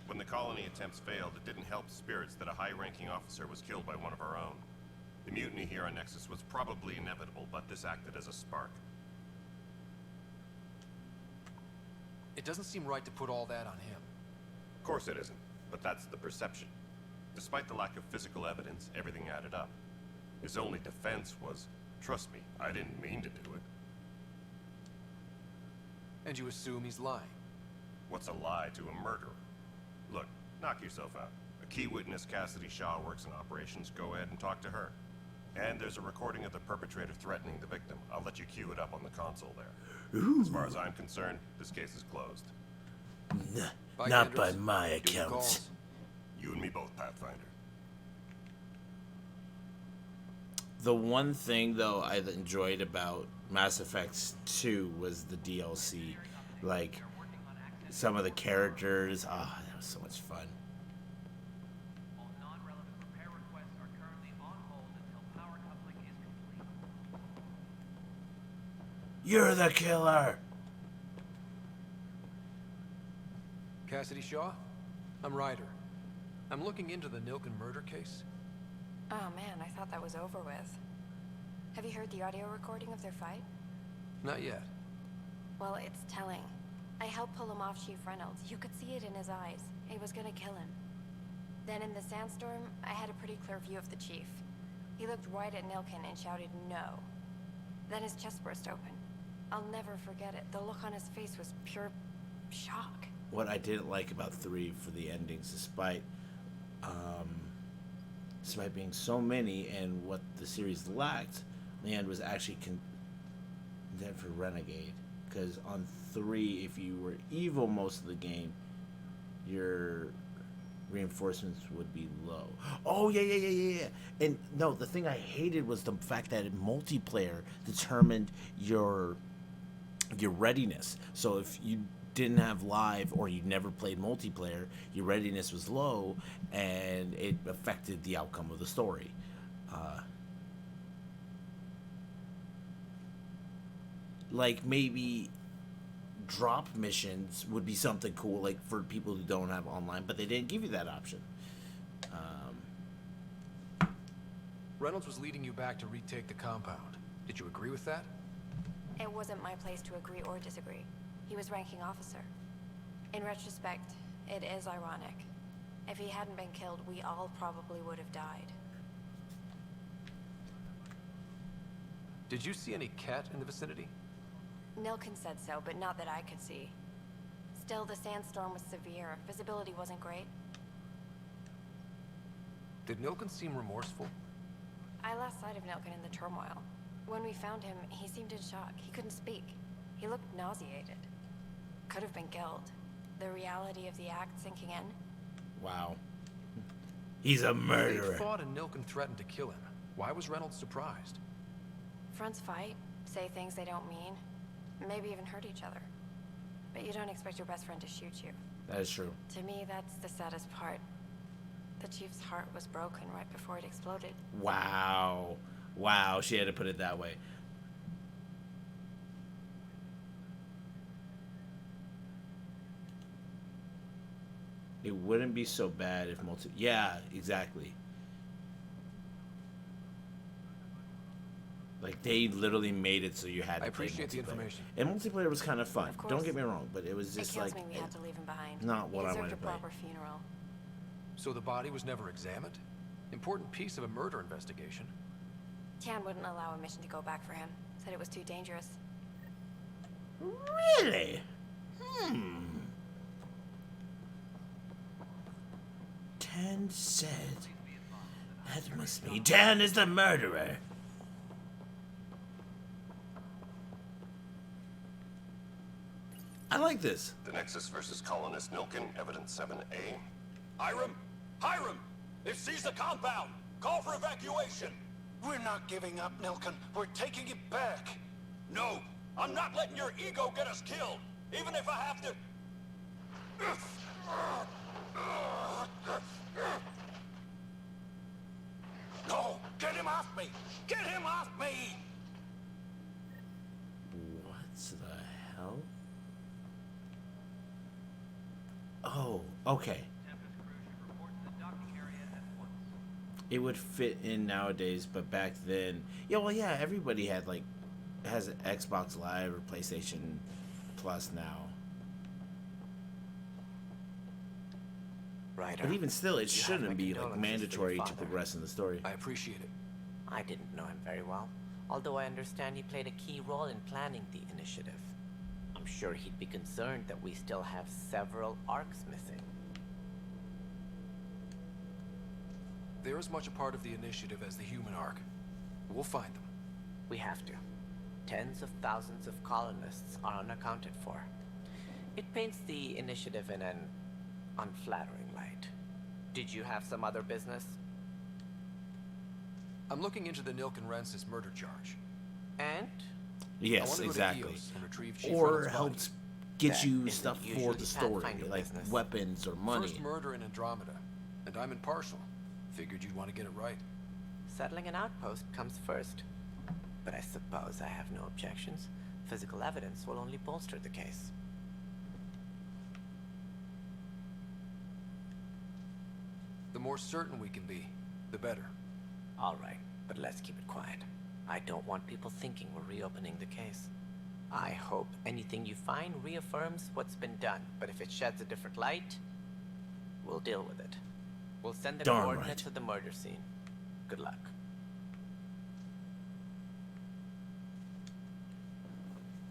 S3: When the colony attempts failed, it didn't help spirits that a high-ranking officer was killed by one of our own. The mutiny here on Nexus was probably inevitable, but this acted as a spark.
S2: It doesn't seem right to put all that on him.
S3: Of course it isn't, but that's the perception. Despite the lack of physical evidence, everything added up. His only defense was, trust me, I didn't mean to do it.
S2: And you assume he's lying?
S3: What's a lie to a murderer? Look, knock yourself out. A key witness, Cassidy Shaw, works in operations. Go ahead and talk to her. And there's a recording of the perpetrator threatening the victim. I'll let you cue it up on the console there.
S1: Ooh.
S3: As far as I'm concerned, this case is closed.
S1: Not by my account.
S3: You and me both, Pathfinder.
S1: The one thing, though, I enjoyed about Mass Effect 2 was the DLC. Like, some of the characters. Ah, that was so much fun. You're the killer!
S2: Cassidy Shaw? I'm Ryder. I'm looking into the Nilken murder case.
S11: Oh man, I thought that was over with. Have you heard the audio recording of their fight?
S2: Not yet.
S11: Well, it's telling. I helped pull him off Chief Reynolds. You could see it in his eyes. He was gonna kill him. Then in the sandstorm, I had a pretty clear view of the Chief. He looked right at Nilken and shouted no. Then his chest burst open. I'll never forget it. The look on his face was pure shock.
S1: What I didn't like about 3 for the endings, despite despite being so many, and what the series lacked, Leand was actually condemned for renegade. Because on 3, if you were evil most of the game, your reinforcements would be low. Oh yeah. And no, the thing I hated was the fact that multiplayer determined your readiness. So if you didn't have live or you never played multiplayer, your readiness was low, and it affected the outcome of the story. Like maybe drop missions would be something cool, like for people who don't have online, but they didn't give you that option.
S2: Reynolds was leading you back to retake the compound. Did you agree with that?
S11: It wasn't my place to agree or disagree. He was ranking officer. In retrospect, it is ironic. If he hadn't been killed, we all probably would have died.
S2: Did you see any cat in the vicinity?
S11: Nilkin said so, but not that I could see. Still, the sandstorm was severe. Visibility wasn't great.
S2: Did Nilkin seem remorseful?
S11: I lost sight of Nilkin in the turmoil. When we found him, he seemed in shock. He couldn't speak. He looked nauseated. Could have been killed. The reality of the act sinking in.
S1: Wow. He's a murderer.
S2: They fought and Nilkin threatened to kill him. Why was Reynolds surprised?
S11: Fronts fight, say things they don't mean, maybe even hurt each other. But you don't expect your best friend to shoot you.
S1: That is true.
S11: To me, that's the saddest part. The chief's heart was broken right before it exploded.
S1: Wow, she had to put it that way. It wouldn't be so bad if yeah, exactly. Like, they literally made it so you had to play multiplayer.
S2: I appreciate the information.
S1: And multiplayer was kind of fun.
S11: Of course.
S1: Don't get me wrong, but it was just
S11: it kills
S1: like...
S11: me we had to leave him behind.
S1: Not what I
S11: He
S1: wanted
S11: deserved
S1: to
S11: a
S1: play.
S11: proper funeral.
S2: So the body was never examined? Important piece of a murder investigation.
S11: Tian wouldn't allow a mission to go back for him. Said it was too dangerous.
S1: Really? Tan said... That must be... Tan is the murderer. I like this.
S3: The Nexus versus Colonist Nilkin, Evidence 7A.
S5: Hiram! Hiram! They've seized the compound! Call for evacuation!
S10: We're not giving up, Nilkin. We're taking it back.
S5: No! I'm not letting your ego get us killed! Even if I have to...
S10: No! Get him off me! Get him off me!
S1: What the hell? Oh, okay. It would fit in nowadays, but back then, yeah, everybody had has an Xbox Live or PlayStation Plus now.
S8: Right.
S1: But even still, it shouldn't be
S8: condolences
S1: mandatory
S8: for your
S1: to
S8: father.
S1: progress in the story.
S2: I appreciate it.
S8: I didn't know him very well, although I understand he played a key role in planning the initiative. I'm sure he'd be concerned that we still have several arcs missing.
S2: They're as much a part of the initiative as the human arc. We'll find them.
S8: We have to. Tens of thousands of colonists are unaccounted for. It paints the initiative in an unflattering light. Did you have some other business?
S2: I'm looking into the Nilkin Rensis murder charge.
S8: And?
S1: Yes, exactly. Or helps get you stuff for the story, like weapons or money.
S2: First murder in Andromeda, and I'm impartial. Figured you'd want to get it right.
S8: Settling an outpost comes first. But I suppose I have no objections. Physical evidence will only bolster the case.
S2: The more certain we can be, the better.
S8: All right, but let's keep it quiet. I don't want people thinking we're reopening the case. I hope anything you find reaffirms what's been done, but if it sheds a different light, we'll deal with it. We'll send the
S1: Darn
S8: coordinates
S1: right.
S8: of the murder scene. Good luck.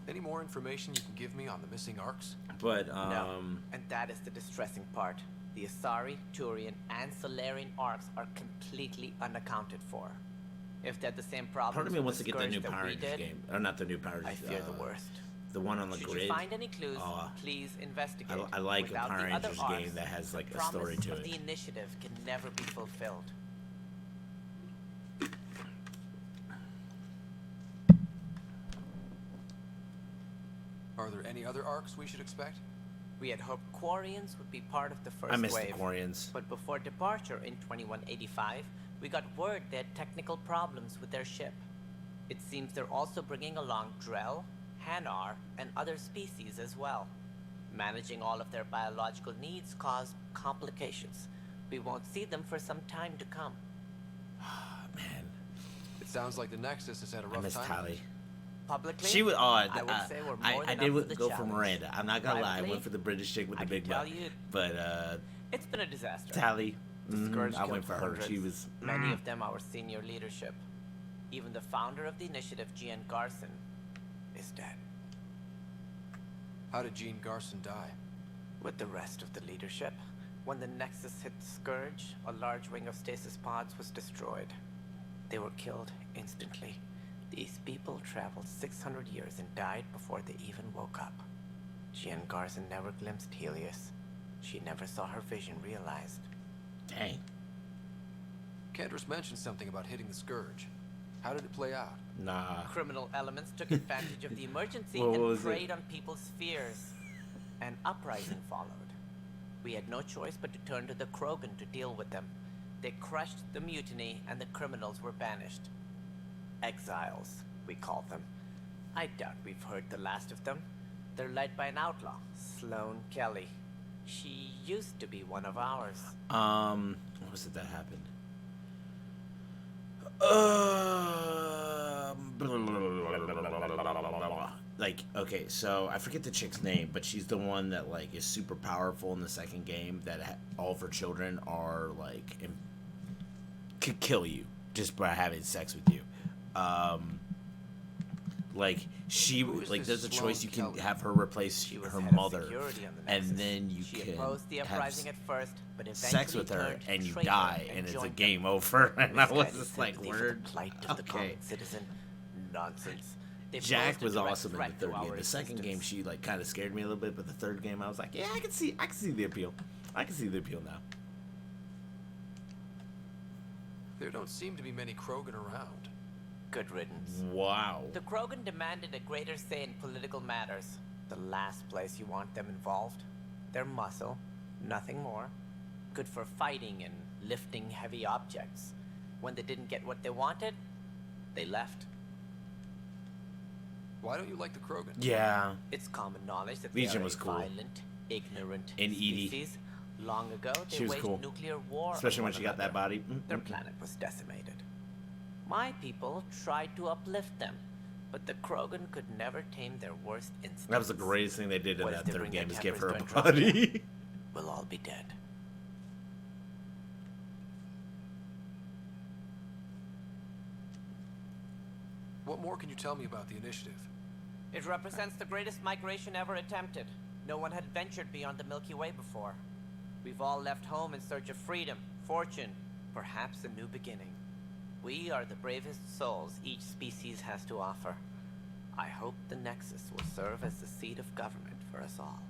S2: Any more information you can give me on the missing arcs?
S1: But,
S8: No, and that is the distressing part. The Asari, Turian, and Solarian arcs are completely unaccounted for. If they're the same problems
S1: Part of me
S8: with
S1: wants
S8: the
S1: to get the
S8: Scourge
S1: new
S8: that
S1: Power
S8: we
S1: Rangers
S8: did,
S1: game. Or not the new Power Rangers.
S8: I fear the worst.
S1: The one on the
S8: Should
S1: grid.
S8: you find any clues, please investigate.
S1: I like a
S8: Without
S1: Power
S8: the other
S1: Rangers
S8: arcs,
S1: game that has like
S8: the
S1: a story
S8: promise
S1: to
S8: of
S1: it.
S8: the initiative can never be fulfilled.
S2: Are there any other arcs we should expect?
S8: We had hoped Quarians would be part of the first
S1: I miss the
S8: wave.
S1: Quarians.
S8: But before departure in 2185, we got word they had technical problems with their ship. It seems they're also bringing along Drell, Hanar, and other species as well. Managing all of their biological needs caused complications. We won't see them for some time to come.
S1: Man.
S2: It sounds like the Nexus has had a
S1: I
S2: rough
S1: miss
S2: time.
S1: Tali.
S8: Publicly,
S1: She was
S8: I would say we're more
S1: I
S8: than
S1: did
S8: up for the
S1: go for
S8: challenge.
S1: Miranda. I'm not gonna lie, I
S8: Privately,
S1: went for the British chick with the
S8: I
S1: big
S8: can tell
S1: butt.
S8: you,
S1: But
S8: it's been a disaster.
S1: Tali,
S8: The Scourge
S1: I
S8: killed
S1: went for her.
S8: hundreds,
S1: She was
S8: many of them our senior leadership. Even the founder of the initiative, Gian Garson, is dead.
S2: How did Jean Garson die?
S8: With the rest of the leadership, when the Nexus hit the Scourge, a large wing of stasis pods was destroyed. They were killed instantly. These people traveled 600 years and died before they even woke up. Jean Garson never glimpsed Helios. She never saw her vision realized.
S1: Dang.
S2: Cantor's mentioned something about hitting the Scourge. How did it play out?
S1: Nah.
S8: Criminal elements took advantage of the emergency
S1: What
S8: and
S1: was
S8: preyed
S1: it?
S8: on people's fears. An uprising followed. We had no choice but to turn to the Krogan to deal with them. They crushed the mutiny and the criminals were banished. Exiles, we call them. I doubt we've heard the last of them. They're led by an outlaw, Sloane Kelly. She used to be one of ours.
S1: What was it that happened? Like, okay, so I forget the chick's name, but she's the one that like is super powerful in the second game. That all of her children are like could kill you just by having sex with you. Like she like there's a choice you can have her replace her mother, and then you can
S8: opposed the
S1: have
S8: uprising at first, but
S1: sex with her
S8: eventually
S1: and you
S8: turned
S1: die,
S8: traitor
S1: and it's a
S8: joined
S1: game
S8: them.
S1: over. And I was
S8: Misguided
S1: just like,
S8: sympathy for the
S1: word.
S8: plight of the
S1: Okay.
S8: common citizen. Nonsense. They
S1: Jack
S8: posed a
S1: was
S8: direct
S1: awesome in the
S8: threat to
S1: third game.
S8: our
S1: The second game,
S8: existence.
S1: she like kind of scared me a little bit, but the third game, I was like, yeah, I can see the appeal. I can see the appeal now.
S2: There don't seem to be many Krogan around.
S8: Good riddance.
S1: Wow.
S8: The Krogan demanded a greater say in political matters. The last place you want them involved. Their muscle, nothing more. Good for fighting and lifting heavy objects. When they didn't get what they wanted, they left.
S2: Why don't you like the Krogan?
S1: Yeah.
S8: It's common knowledge that
S1: Legion
S8: they are
S1: was
S8: a
S1: cool.
S8: violent, ignorant
S1: And Edie.
S8: species. Long ago, they
S1: She was
S8: waged
S1: cool.
S8: nuclear war
S1: Especially
S8: on
S1: when
S8: one
S1: she got that
S8: another.
S1: body.
S8: Their planet was decimated. My people tried to uplift them, but the Krogan could never tame their worst instincts.
S1: That was the greatest thing they did in
S8: What if
S1: that
S8: they
S1: third
S8: bring
S1: game
S8: their
S1: is give her a
S8: tempers to Andromeda?
S1: body.
S8: We'll all be dead.
S2: What more can you tell me about the initiative?
S8: It represents the greatest migration ever attempted. No one had ventured beyond the Milky Way before. We've all left home in search of freedom, fortune, perhaps a new beginning. We are the bravest souls each species has to offer. I hope the Nexus will serve as the seat of government for us all.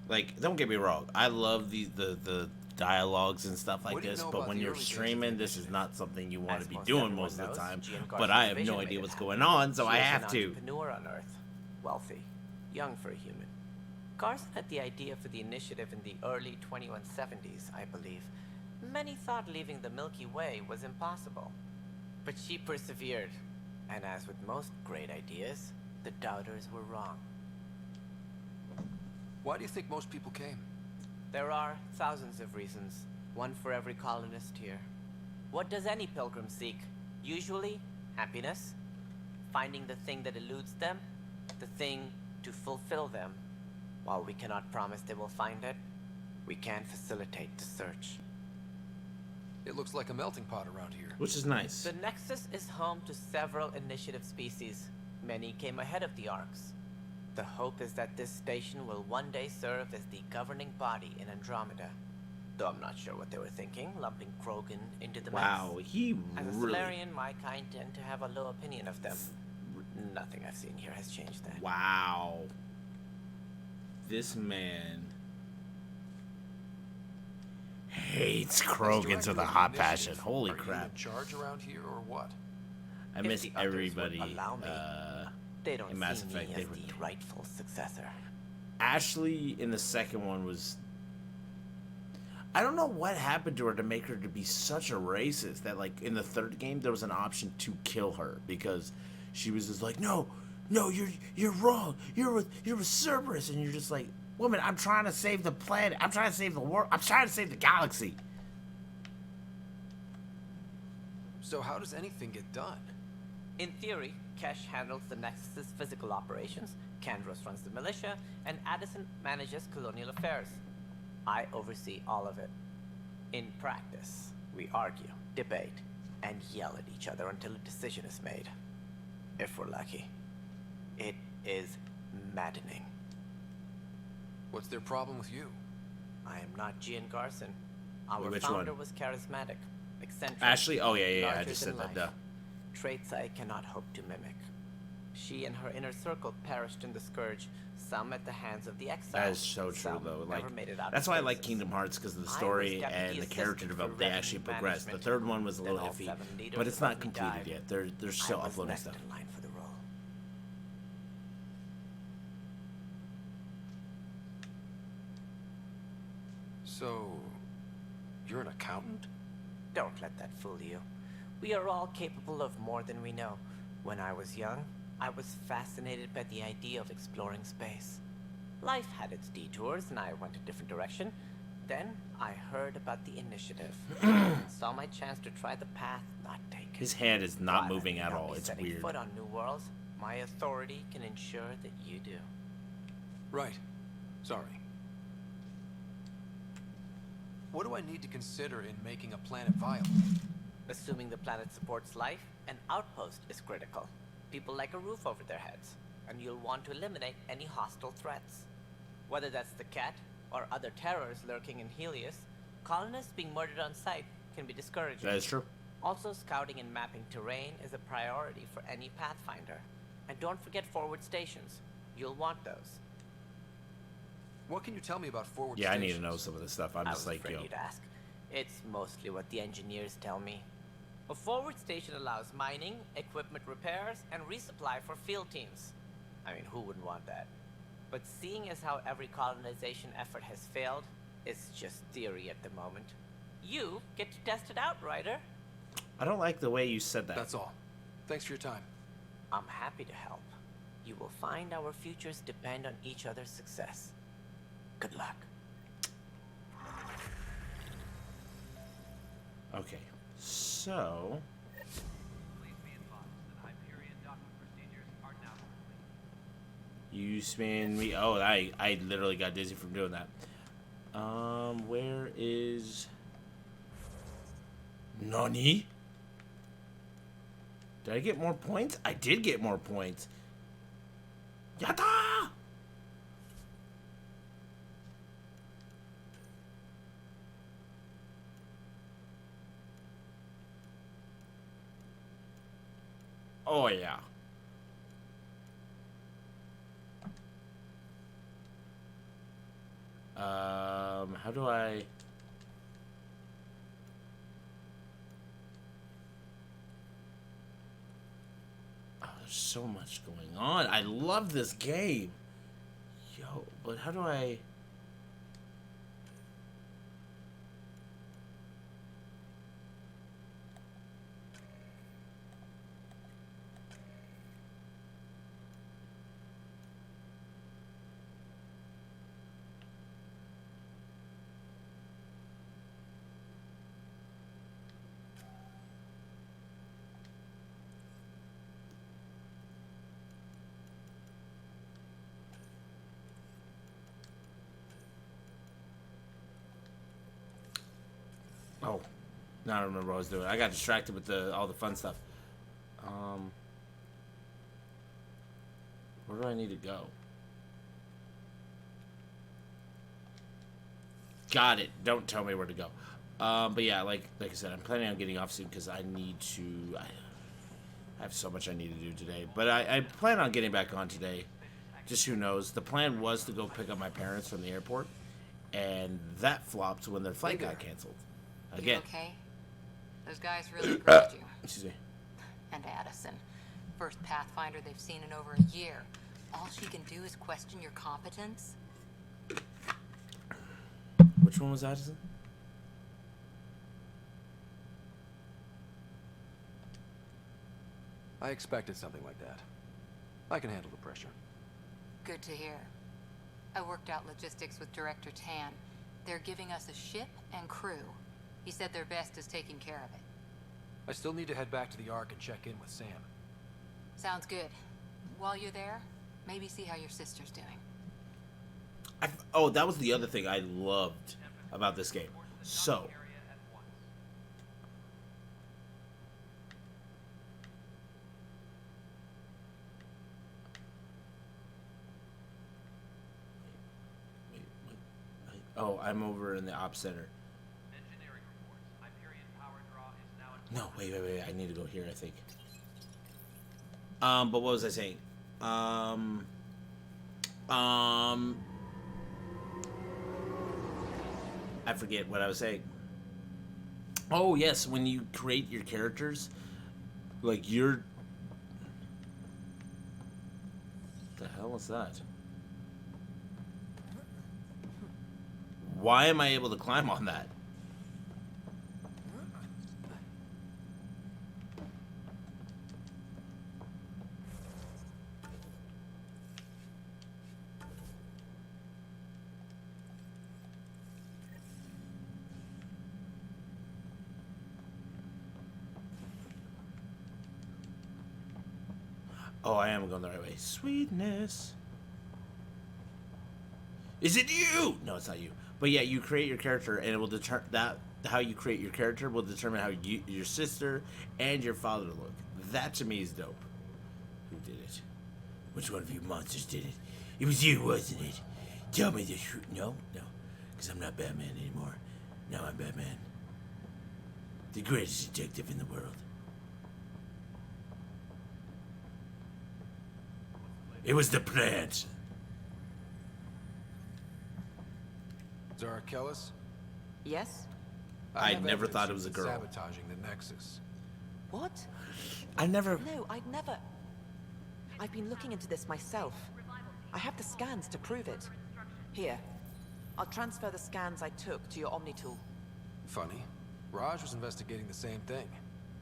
S1: Like, don't get me wrong, I love the dialogues and stuff like
S2: What do you
S1: this,
S2: know
S1: but
S2: about
S1: when
S2: the
S1: you're
S2: early days of
S1: streaming, this is not something you want
S8: As
S1: to be
S8: most
S1: doing
S8: everyone
S1: most of the
S8: knows,
S1: time.
S8: Gian
S1: But
S8: Garson's
S1: I have
S8: vision
S1: no
S8: made
S1: idea
S8: it
S1: what's
S8: happen.
S1: going on, so
S8: She
S1: I
S8: was
S1: have
S8: an
S1: to.
S8: entrepreneur on Earth, wealthy, young for a human. Garson had the idea for the initiative in the early 2170s, I believe. Many thought leaving the Milky Way was impossible. But she persevered, and as with most great ideas, the doubters were wrong.
S2: Why do you think most people came?
S8: There are thousands of reasons, one for every colonist here. What does any pilgrim seek? Usually, happiness, finding the thing that eludes them, the thing to fulfill them. While we cannot promise they will find it, we can facilitate the search.
S2: It looks like a melting pot around here.
S1: Which is nice.
S8: The Nexus is home to several initiative species. Many came ahead of the Arks. The hope is that this station will one day serve as the governing body in Andromeda. Though I'm not sure what they were thinking, lumping Krogan into the
S1: Wow,
S8: mix.
S1: he
S8: As a
S1: really...
S8: Solarian, my kind tend to have a low opinion of them. Nothing I've seen here has changed that.
S1: Wow. This man hates Krogans with a hot passion. Holy crap.
S2: Are you in charge around here or what?
S1: I miss
S8: If the others would
S1: everybody
S8: allow me, they don't
S1: in Mass
S8: see
S1: Effect.
S8: me as the rightful successor.
S1: Ashley in the second one was... I don't know what happened to her to make her to be such a racist that, like, in the third game there was an option to kill her because she was just like, no, you're wrong. You're with Cerberus, and you're just like, woman, I'm trying to save the planet. I'm trying to save the world. I'm trying to save the galaxy.
S2: So how does anything get done?
S8: In theory, Kesh handles the Nexus's physical operations, Kandros runs the militia, and Addison manages colonial affairs. I oversee all of it. In practice, we argue, debate, and yell at each other until a decision is made. If we're lucky. It is maddening.
S2: What's their problem with you?
S8: I am not Gian Garson. Our
S1: Which
S8: founder
S1: one?
S8: was charismatic, eccentric.
S1: Ashley? Oh, yeah, I
S8: larger
S1: just
S8: than
S1: said that,
S8: life.
S1: duh.
S8: Traits I cannot hope to mimic. She and her inner circle perished in the Scourge, some at the hands of the Exiles.
S1: That is so true,
S8: some
S1: though. Like,
S8: never made it out
S1: that's
S8: of
S1: why I like
S8: spaces.
S1: Kingdom Hearts, because of the
S8: I was
S1: story
S8: deputy
S1: and the character
S8: assistant
S1: development.
S8: for
S1: They actually
S8: revenue
S1: progressed. The
S8: management.
S1: third one was a little
S8: Then all
S1: iffy,
S8: 7 leaders
S1: but it's not
S8: suddenly
S1: completed
S8: died.
S1: yet. They're still
S8: I was
S1: uploading
S8: next
S1: stuff.
S8: in line for the role.
S2: So, you're an accountant?
S8: Don't let that fool you. We are all capable of more than we know. When I was young, I was fascinated by the idea of exploring space. Life had its detours, and I went a different direction. Then I heard about the initiative. Saw my chance to try the path not taken.
S1: His hand is not
S8: While I
S1: moving
S8: may
S1: at
S8: not
S1: all.
S8: be
S1: It's
S8: setting
S1: weird.
S8: foot on new worlds, my authority can ensure that you do.
S2: Right. Sorry. What do I need to consider in making a planet viable?
S8: Assuming the planet supports life, an outpost is critical. People like a roof over their heads, and you'll want to eliminate any hostile threats. Whether that's the cat or other terrors lurking in Helios, colonists being murdered on sight can be discouraging.
S1: That is true.
S8: Also, scouting and mapping terrain is a priority for any Pathfinder. And don't forget forward stations. You'll want those.
S2: What can you tell me about forward
S1: Yeah, I
S2: stations?
S1: need to know some of this stuff. I'm
S8: I
S1: just
S8: was
S1: like,
S8: afraid
S1: yo.
S8: you'd ask. It's mostly what the engineers tell me. A forward station allows mining, equipment repairs, and resupply for field teams. I mean, who wouldn't want that? But seeing as how every colonization effort has failed, it's just theory at the moment. You get to test it out, Ryder.
S1: I don't like the way you said that.
S2: That's all. Thanks for your time.
S8: I'm happy to help. You will find our futures depend on each other's success. Good luck.
S1: Okay, so...
S16: Please be advised that Hyperion docking procedures are now complete.
S1: You spin me... Oh, I literally got dizzy from doing that. Where is... Nani? Did I get more points? I did get more points. Yatta! Oh, yeah. How do I... Oh, there's so much going on. I love this game. Yo, but how do I... Oh, now I remember what I was doing. I got distracted with all the fun stuff. Where do I need to go? Got it. Don't tell me where to go. But yeah, like I said, I'm planning on getting off soon because I need to. I have so much I need to do today. But I plan on getting back on today. Just who knows. The plan was to go pick up my parents from the airport, and that flopped when their flight got canceled. Again.
S17: You okay? Those guys really grilled you.
S1: Excuse me.
S17: And Addison. First Pathfinder they've seen in over a year. All she can do is question your competence?
S1: Which one was Addison?
S2: I expected something like that. I can handle the pressure.
S17: Good to hear. I worked out logistics with Director Tan. They're giving us a ship and crew. He said their best is taking care of it.
S2: I still need to head back to the Ark and check in with Sam.
S17: Sounds good. While you're there, maybe see how your sister's doing.
S1: Oh, that was the other thing I loved about this game. So, oh, I'm over in the ops center. No, wait. I need to go here, I think. But what was I saying? I forget what I was saying. Oh, yes, when you create your characters, like you're... What the hell is that? Why am I able to climb on that? Oh, I am going the right way. Sweetness. Is it you? No, it's not you. But yeah, you create your character, and it will determine that how you create your character will determine how your sister and your father look. That to me is dope. Who did it? Which one of you monsters did it? It was you, wasn't it? Tell me the truth. No, because I'm not Batman anymore. Now I'm Batman, the greatest detective in the world. It was the plant.
S2: Zara Kellis?
S12: Yes?
S1: I never thought it was a girl.
S2: Sabotaging the Nexus.
S12: What? No, I'd never... I've been looking into this myself. I have the scans to prove it. Here. I'll transfer the scans I took to your Omni tool.
S2: Funny. Raj was investigating the same thing,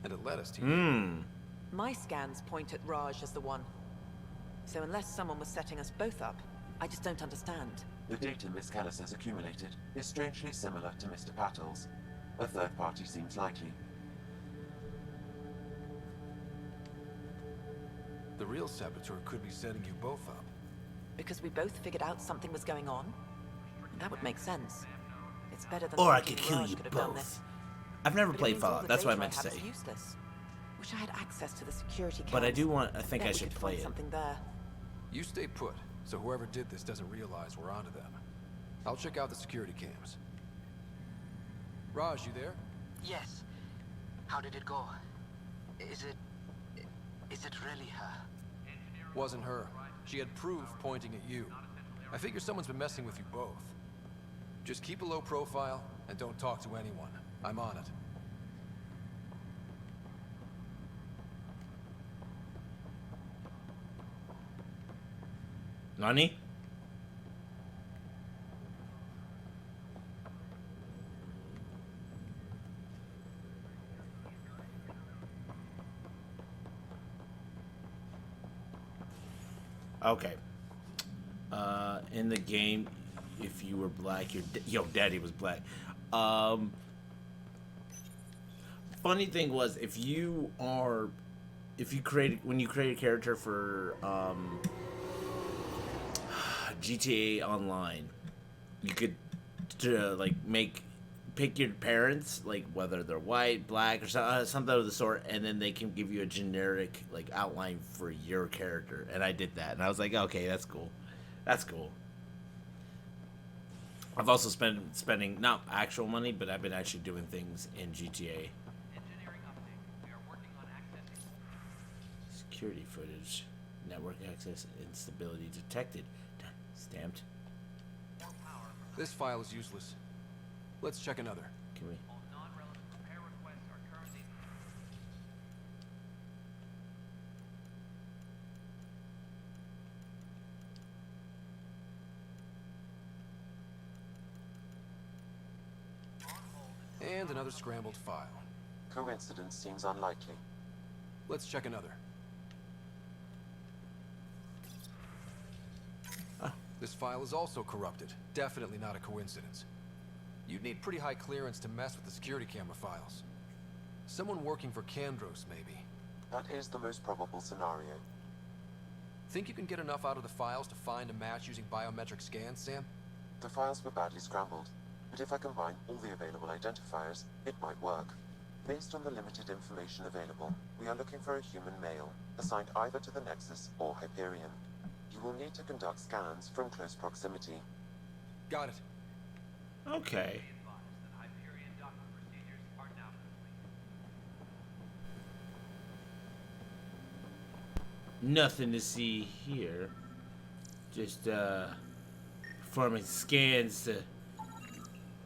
S2: and it led us to you.
S12: My scans point at Raj as the one. So unless someone was setting us both up, I just don't understand.
S18: The data Miss Kellis has accumulated is strangely similar to Mr. Pattle's. A third party seems likely.
S2: The real saboteur could be setting you both up.
S12: Because we both figured out something was going on? That would make sense. It's better than
S1: Or I
S12: thinking
S1: could kill
S12: Raj
S1: you
S12: could have done
S1: both.
S12: this.
S1: I've never
S12: But it
S1: played
S12: means all
S1: Fallout.
S12: the
S1: That's what I
S12: data
S1: meant to
S12: have
S1: say.
S12: is useless. Wish I had access to the security
S1: But I
S12: cams.
S1: do want. I think
S12: Bet
S1: I
S12: we
S1: should
S12: could
S1: play
S12: find
S1: it.
S12: something there.
S2: You stay put, so whoever did this doesn't realize we're onto them. I'll check out the security cams. Raj, you there?
S10: Yes. How did it go? Is it really her?
S2: Wasn't her. She had proof pointing at you. I figure someone's been messing with you both. Just keep a low profile and don't talk to anyone. I'm on it.
S1: Nani? Okay. In the game, if you were black, your daddy was black. Funny thing was, when you create a character for GTA Online, you could pick your parents, like whether they're white, black, or something of the sort, and then they can give you a generic outline for your character. And I did that, and I was like, okay, that's cool. That's cool. I've also spending not actual money, but I've been actually doing things in GTA.
S16: Engineering update. We are working on accessing.
S1: Security footage. Network access instability detected. Stamped.
S2: This file is useless. Let's check another.
S1: Can we?
S16: All non-relevant repair requests are currently.
S2: And another scrambled file.
S18: Coincidence seems unlikely.
S2: Let's check another. This file is also corrupted. Definitely not a coincidence. You'd need pretty high clearance to mess with the security camera files. Someone working for Kandros, maybe.
S18: That is the most probable scenario.
S2: Think you can get enough out of the files to find a match using biometric scans, Sam?
S18: The files were badly scrambled, but if I combine all the available identifiers, it might work. Based on the limited information available, we are looking for a human male, assigned either to the Nexus or Hyperion. You will need to conduct scans from close proximity.
S2: Got it.
S1: Okay. Nothing to see here. Just performing scans to.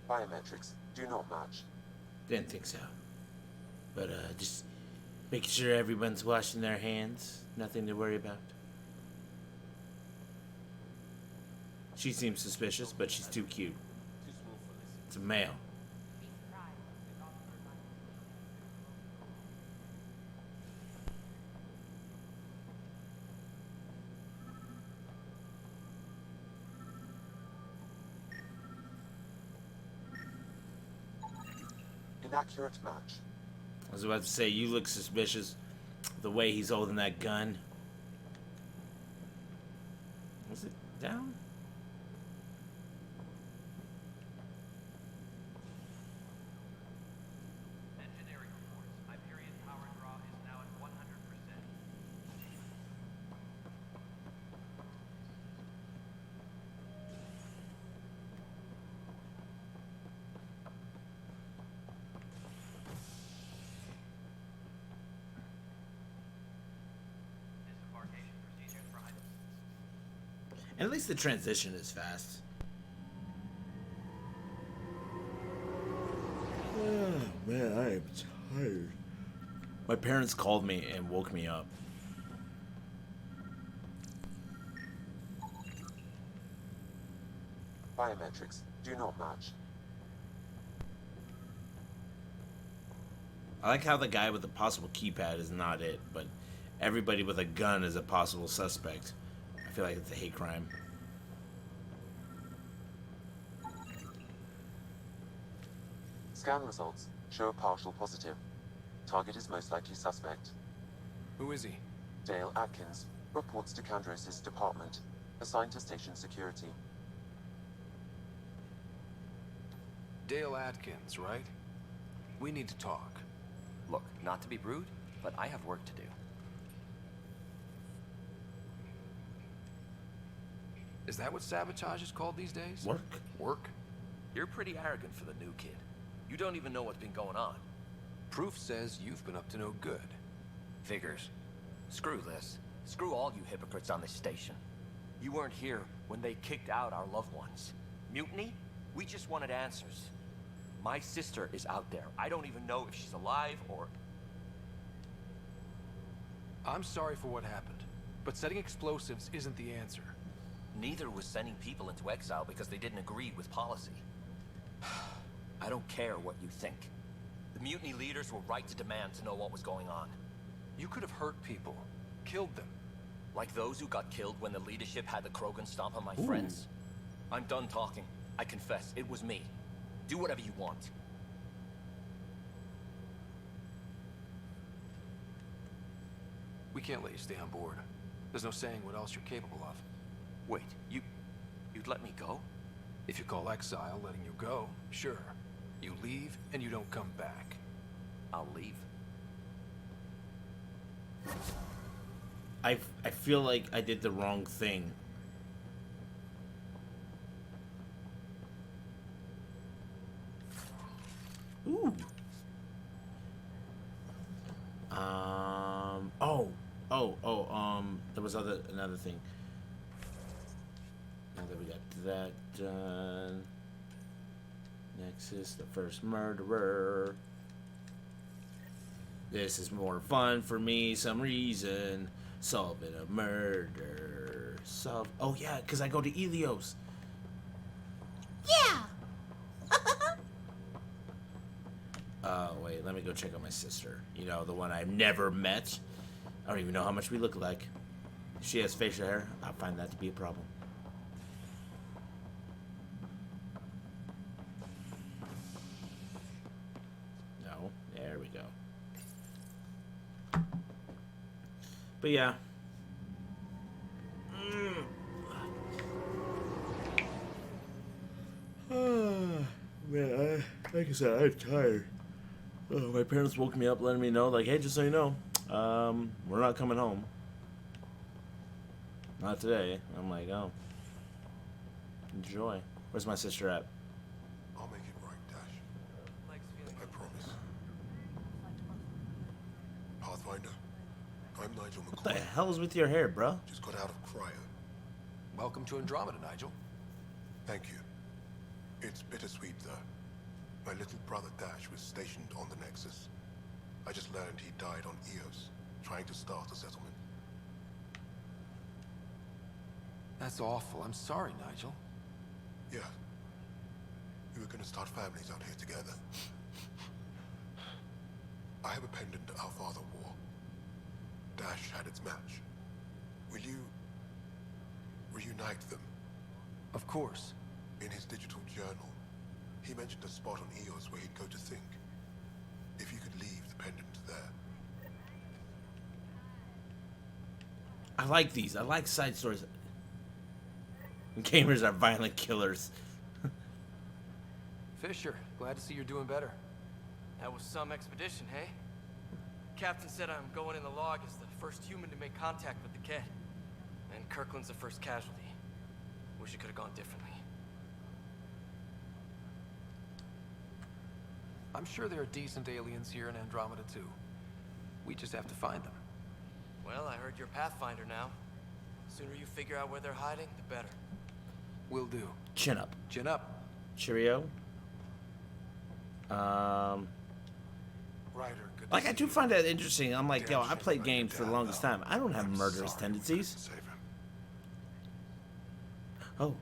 S18: Biometrics do not match.
S1: Didn't think so. But just making sure everyone's washing their hands. Nothing to worry about. She seems suspicious, but she's too cute. It's a male.
S18: Inaccurate match.
S1: I was about to say, you look suspicious. The way he's holding that gun. Was it down?
S16: Engineering reports. Hyperion power draw is now at 100%. Disembarkation procedures for
S1: And at least the transition is fast. Oh man, I am tired. My parents called me and woke me up.
S18: Biometrics do not match.
S1: I like how the guy with the possible keypad is not it, but everybody with a gun is a possible suspect. I feel like it's a hate crime.
S18: Scan results show a partial positive. Target is most likely suspect.
S2: Who is he?
S18: Dale Atkins reports to Kandros' department, assigned to station security.
S2: Dale Atkins, right? We need to talk.
S7: Look, not to be rude, but I have work to do.
S2: Is that what sabotage is called these days?
S1: Work?
S2: Work?
S7: You're pretty arrogant for the new kid. You don't even know what's been going on.
S2: Proof says you've been up to no good.
S7: Figures. Screw this. Screw all you hypocrites on this station. You weren't here when they kicked out our loved ones. Mutiny? We just wanted answers. My sister is out there. I don't even know if she's alive or...
S2: I'm sorry for what happened, but setting explosives isn't the answer.
S7: Neither was sending people into exile because they didn't agree with policy. I don't care what you think. The mutiny leaders were right to demand to know what was going on.
S2: You could have hurt people, killed them.
S7: Like those who got killed when the leadership had the Krogan stomp on my friends? I'm done talking. I confess, it was me. Do whatever you want.
S2: We can't let you stay on board. There's no saying what else you're capable of.
S7: Wait, you'd let me go?
S2: If you call exile letting you go, sure. You leave and you don't come back.
S7: I'll leave.
S1: I feel like I did the wrong thing. There was another thing. Now that we got that done. Nexus, the first murderer. This is more fun for me, some reason. Solving a murder. Oh yeah, because I go to Elios.
S11: Yeah!
S1: Wait, let me go check on my sister. You know, the one I've never met. I don't even know how much we look like. If she has facial hair, I find that to be a problem. No, there we go. But yeah. Man, like I said, I'm tired. My parents woke me up letting me know, like, hey, just so you know, we're not coming home. Not today. I'm like, oh. Enjoy. Where's my sister at?
S14: I'll make it right, Dash. I promise. Pathfinder, I'm Nigel McCoy.
S1: What the hell is with your hair, bro?
S14: Just got out of cryo.
S2: Welcome to Andromeda, Nigel.
S14: Thank you. It's bittersweet, though. My little brother Dash was stationed on the Nexus. I just learned he died on Eos, trying to start a settlement.
S2: That's awful. I'm sorry, Nigel.
S14: Yeah. We were gonna start families out here together. I have a pendant our father wore. Dash had its match. Will you reunite them?
S2: Of course.
S14: In his digital journal, he mentioned a spot on Eos where he'd go to think. If you could leave the pendant there.
S1: I like these. I like side stories. Gamers are violent killers.
S2: Fisher, glad to see you're doing better.
S13: That was some expedition, hey? Captain said I'm going in the log as the first human to make contact with the kid. And Kirkland's the first casualty. Wish it could have gone differently.
S2: I'm sure there are decent aliens here in Andromeda, too. We just have to find them.
S13: Well, I heard you're Pathfinder now. The sooner you figure out where they're hiding, the better.
S2: Will do.
S1: Chin up.
S2: Chin up.
S1: Cheerio.
S14: Ryder, good
S1: Like, I do find that interesting. I'm like, yo, I played games for the longest time. I don't have murderous tendencies. Oh.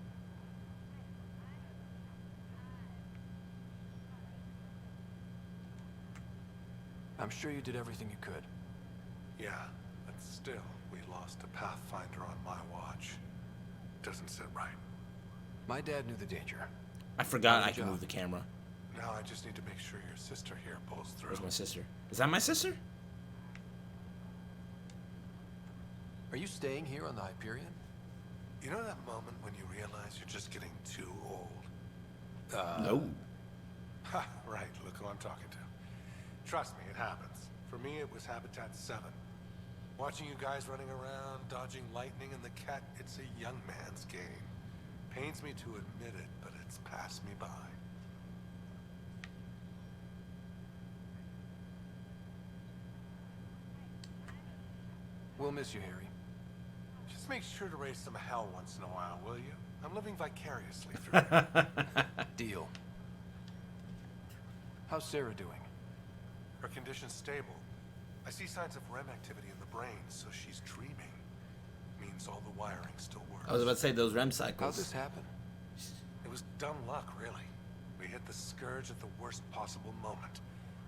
S2: I'm sure you did everything you could.
S14: Yeah, but still, we lost a Pathfinder on my watch. Doesn't sit right.
S2: My dad knew the danger.
S1: I forgot I can move the camera.
S14: Now I just need to make sure your sister here pulls through.
S1: Where's my sister? Is that my sister?
S2: Are you staying here on the Hyperion?
S14: You know that moment when you realize you're just getting too old?
S1: No.
S14: Ha, right, look who I'm talking to. Trust me, it happens. For me, it was Habitat 7. Watching you guys running around, dodging lightning and the cat, it's a young man's game. Pains me to admit it, but it's passed me by.
S2: We'll miss you, Harry.
S14: Just make sure to raise some hell once in a while, will you? I'm living vicariously through you.
S2: Deal. How's Sarah doing?
S14: Her condition's stable. I see signs of REM activity in the brain, so she's dreaming. Means all the wiring still works.
S1: I was about to say those REM cycles.
S2: How'd this happen?
S14: It was dumb luck, really. We hit the Scourge at the worst possible moment,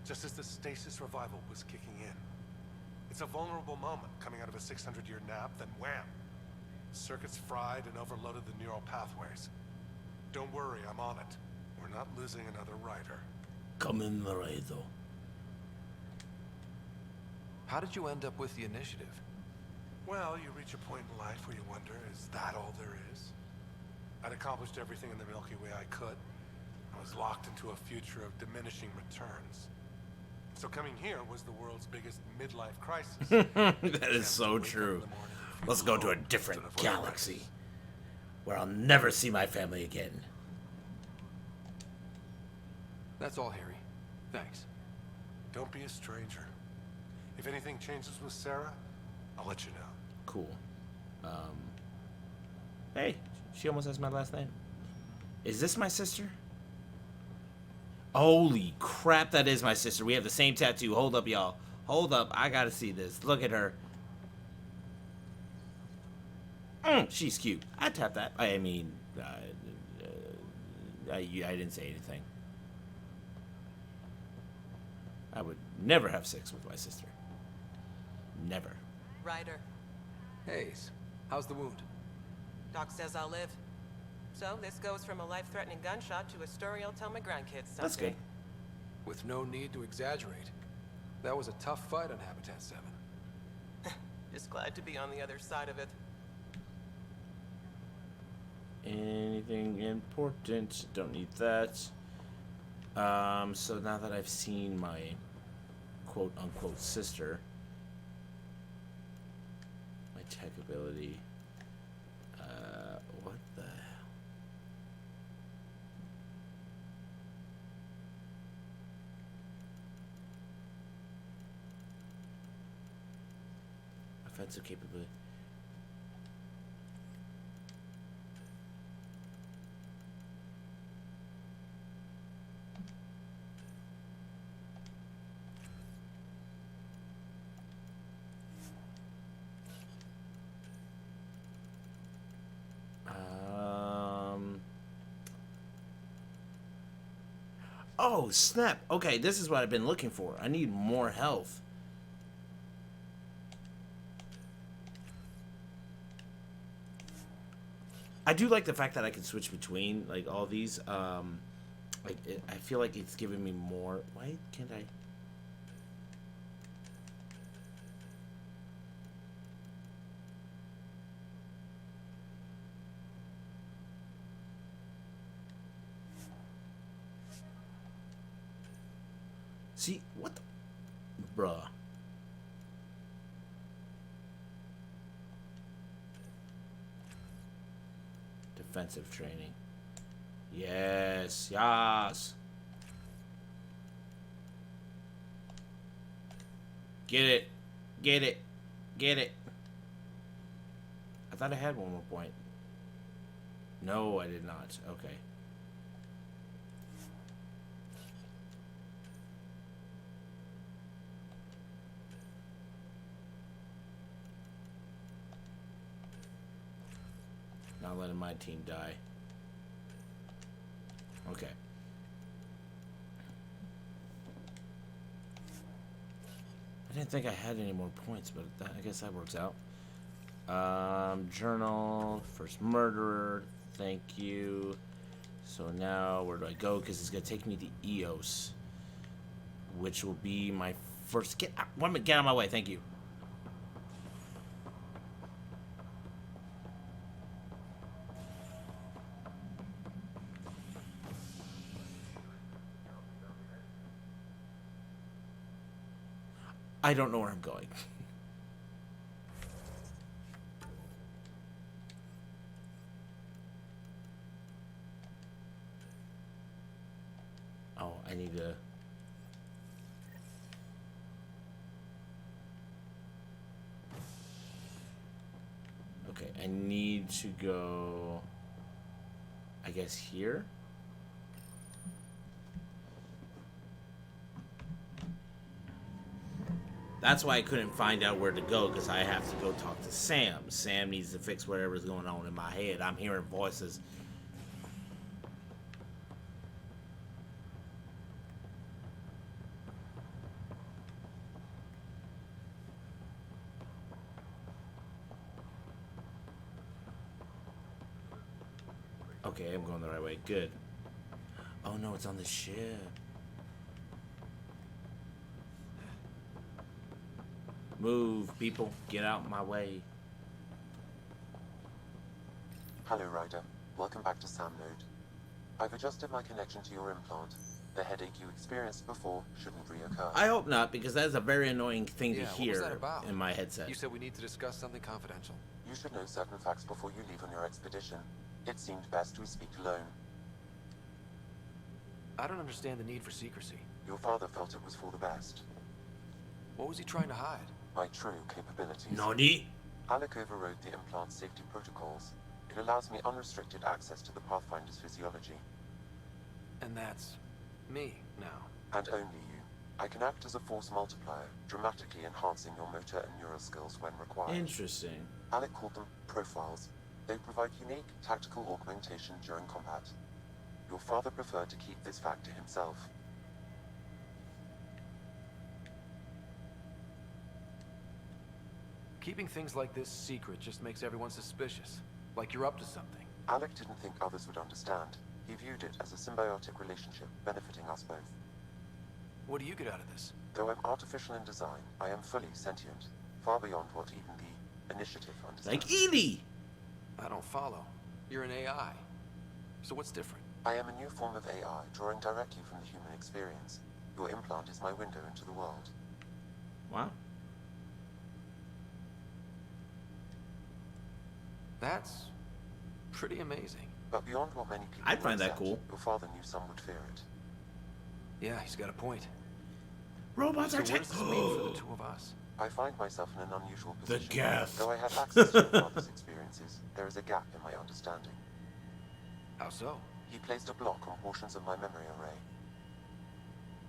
S14: just as the stasis revival was kicking in. It's a vulnerable moment coming out of a 600-year nap, then wham! Circuits fried and overloaded the neural pathways. Don't worry, I'm on it. We're not losing another rider.
S1: Come in, Laredo.
S2: How did you end up with the initiative?
S14: Well, you reach a point in life where you wonder, is that all there is? I'd accomplished everything in the Milky Way I could. I was locked into a future of diminishing returns. So coming here was the world's biggest midlife crisis.
S1: That is so true. Let's go to a different galaxy where I'll never see my family again.
S2: That's all, Harry. Thanks.
S14: Don't be a stranger. If anything changes with Sarah, I'll let you know.
S1: Cool. Hey, she almost has my last name. Is this my sister? Holy crap, that is my sister. We have the same tattoo. Hold up, y'all. Hold up. I gotta see this. Look at her. She's cute. I tapped that. I mean, I didn't say anything. I would never have sex with my sister. Never.
S6: Ryder,
S2: Hayes, how's the wound?
S6: Doc says I'll live. So this goes from a life-threatening gunshot to a story I'll tell my grandkids someday.
S1: That's good.
S2: With no need to exaggerate. That was a tough fight on Habitat 7.
S6: Just glad to be on the other side of it.
S1: Anything important? Don't need that. So now that I've seen my quote-unquote sister, my tech ability, what the hell? Offensive capability. Oh, snap. Okay, this is what I've been looking for. I need more health. I do like the fact that I can switch between, like, all these. I feel like it's giving me more. Why can't I? See, what the... Bruh. Defensive training. Yes, yes. Get it. Get it. Get it. I thought I had one more point. No, I did not. Okay. Not letting my team die. Okay. I didn't think I had any more points, but I guess that works out. Journal, first murderer, thank you. So now, where do I go? Because it's going to take me to EOS, which will be my first... Get out of my way, thank you. I don't know where I'm going. Oh, I need to... Okay, I need to go... I guess here? That's why I couldn't find out where to go, because I have to go talk to Sam. Sam needs to fix whatever's going on in my head. I'm hearing voices. Okay, I'm going the right way. Good. Oh no, it's on the ship. Move, people. Get out my way.
S18: Hello, Ryder. Welcome back to Sam Node. I've adjusted my connection to your implant. The headache you experienced before shouldn't reoccur.
S1: I hope not, because that's a very annoying thing to
S2: What was
S1: hear
S2: that about?
S1: in my headset.
S2: You said we need to discuss something confidential.
S18: You should know certain facts before you leave on your expedition. It seemed best we speak alone.
S2: I don't understand the need for secrecy.
S18: Your father felt it was for the best.
S2: What was he trying to hide?
S18: My true capabilities.
S1: Nani?
S18: Alec overrode the implant safety protocols. It allows me unrestricted access to the Pathfinder's physiology.
S2: And that's me now.
S18: And only you. I can act as a force multiplier, dramatically enhancing your motor and neural skills when required.
S1: Interesting.
S18: Alec called them profiles. They provide unique tactical augmentation during combat. Your father preferred to keep this fact to himself.
S2: Keeping things like this secret just makes everyone suspicious. Like you're up to something.
S18: Alec didn't think others would understand. He viewed it as a symbiotic relationship, benefiting us both.
S2: What do you get out of this?
S18: Though I'm artificial in design, I am fully sentient, far beyond what even the Initiative understands.
S1: Like Edie!
S2: I don't follow. You're an AI. So what's different?
S18: I am a new form of AI, drawing directly from the human experience. Your implant is my window into the world.
S1: Wow.
S2: That's pretty amazing.
S18: But beyond what many people
S1: I'd find that
S18: accept,
S1: cool.
S18: Your father knew some would fear it.
S2: Yeah, he's got a point.
S1: Robots
S2: So
S1: are
S2: what does this mean for the two of us?
S18: I find myself in an unusual
S1: The
S18: position.
S1: gap.
S18: Though I have access to your father's experiences, there is a gap in my understanding.
S2: How so?
S18: He placed a block on portions of my memory array.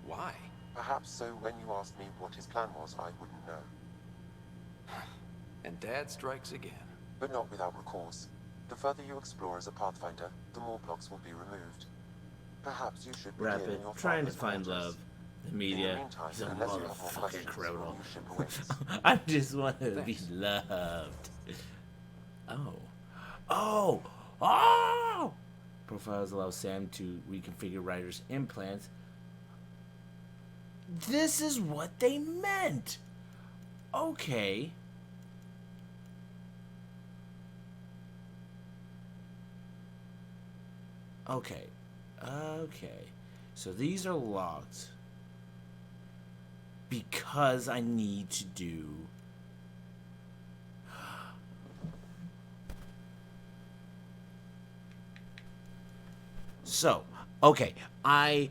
S2: Why?
S18: Perhaps so when you asked me what his plan was, I wouldn't know.
S2: And Dad strikes again.
S18: But not without recourse. The further you explore as a Pathfinder, the more blocks will be removed. Perhaps you should begin in
S1: Rapid,
S18: your
S1: trying to
S18: father's
S1: find
S18: quarters.
S1: love. The media.
S18: In the meantime,
S1: He's a
S18: unless you have more
S1: motherfucking
S18: questions,
S1: criminal.
S18: your new ship awaits.
S1: I just want to be loved. Oh. Oh! Oh! Profiles allow Sam to reconfigure Ryder's implants. This is what they meant! Okay. Okay. Okay. So these are locked. Because I need to do... So, okay, I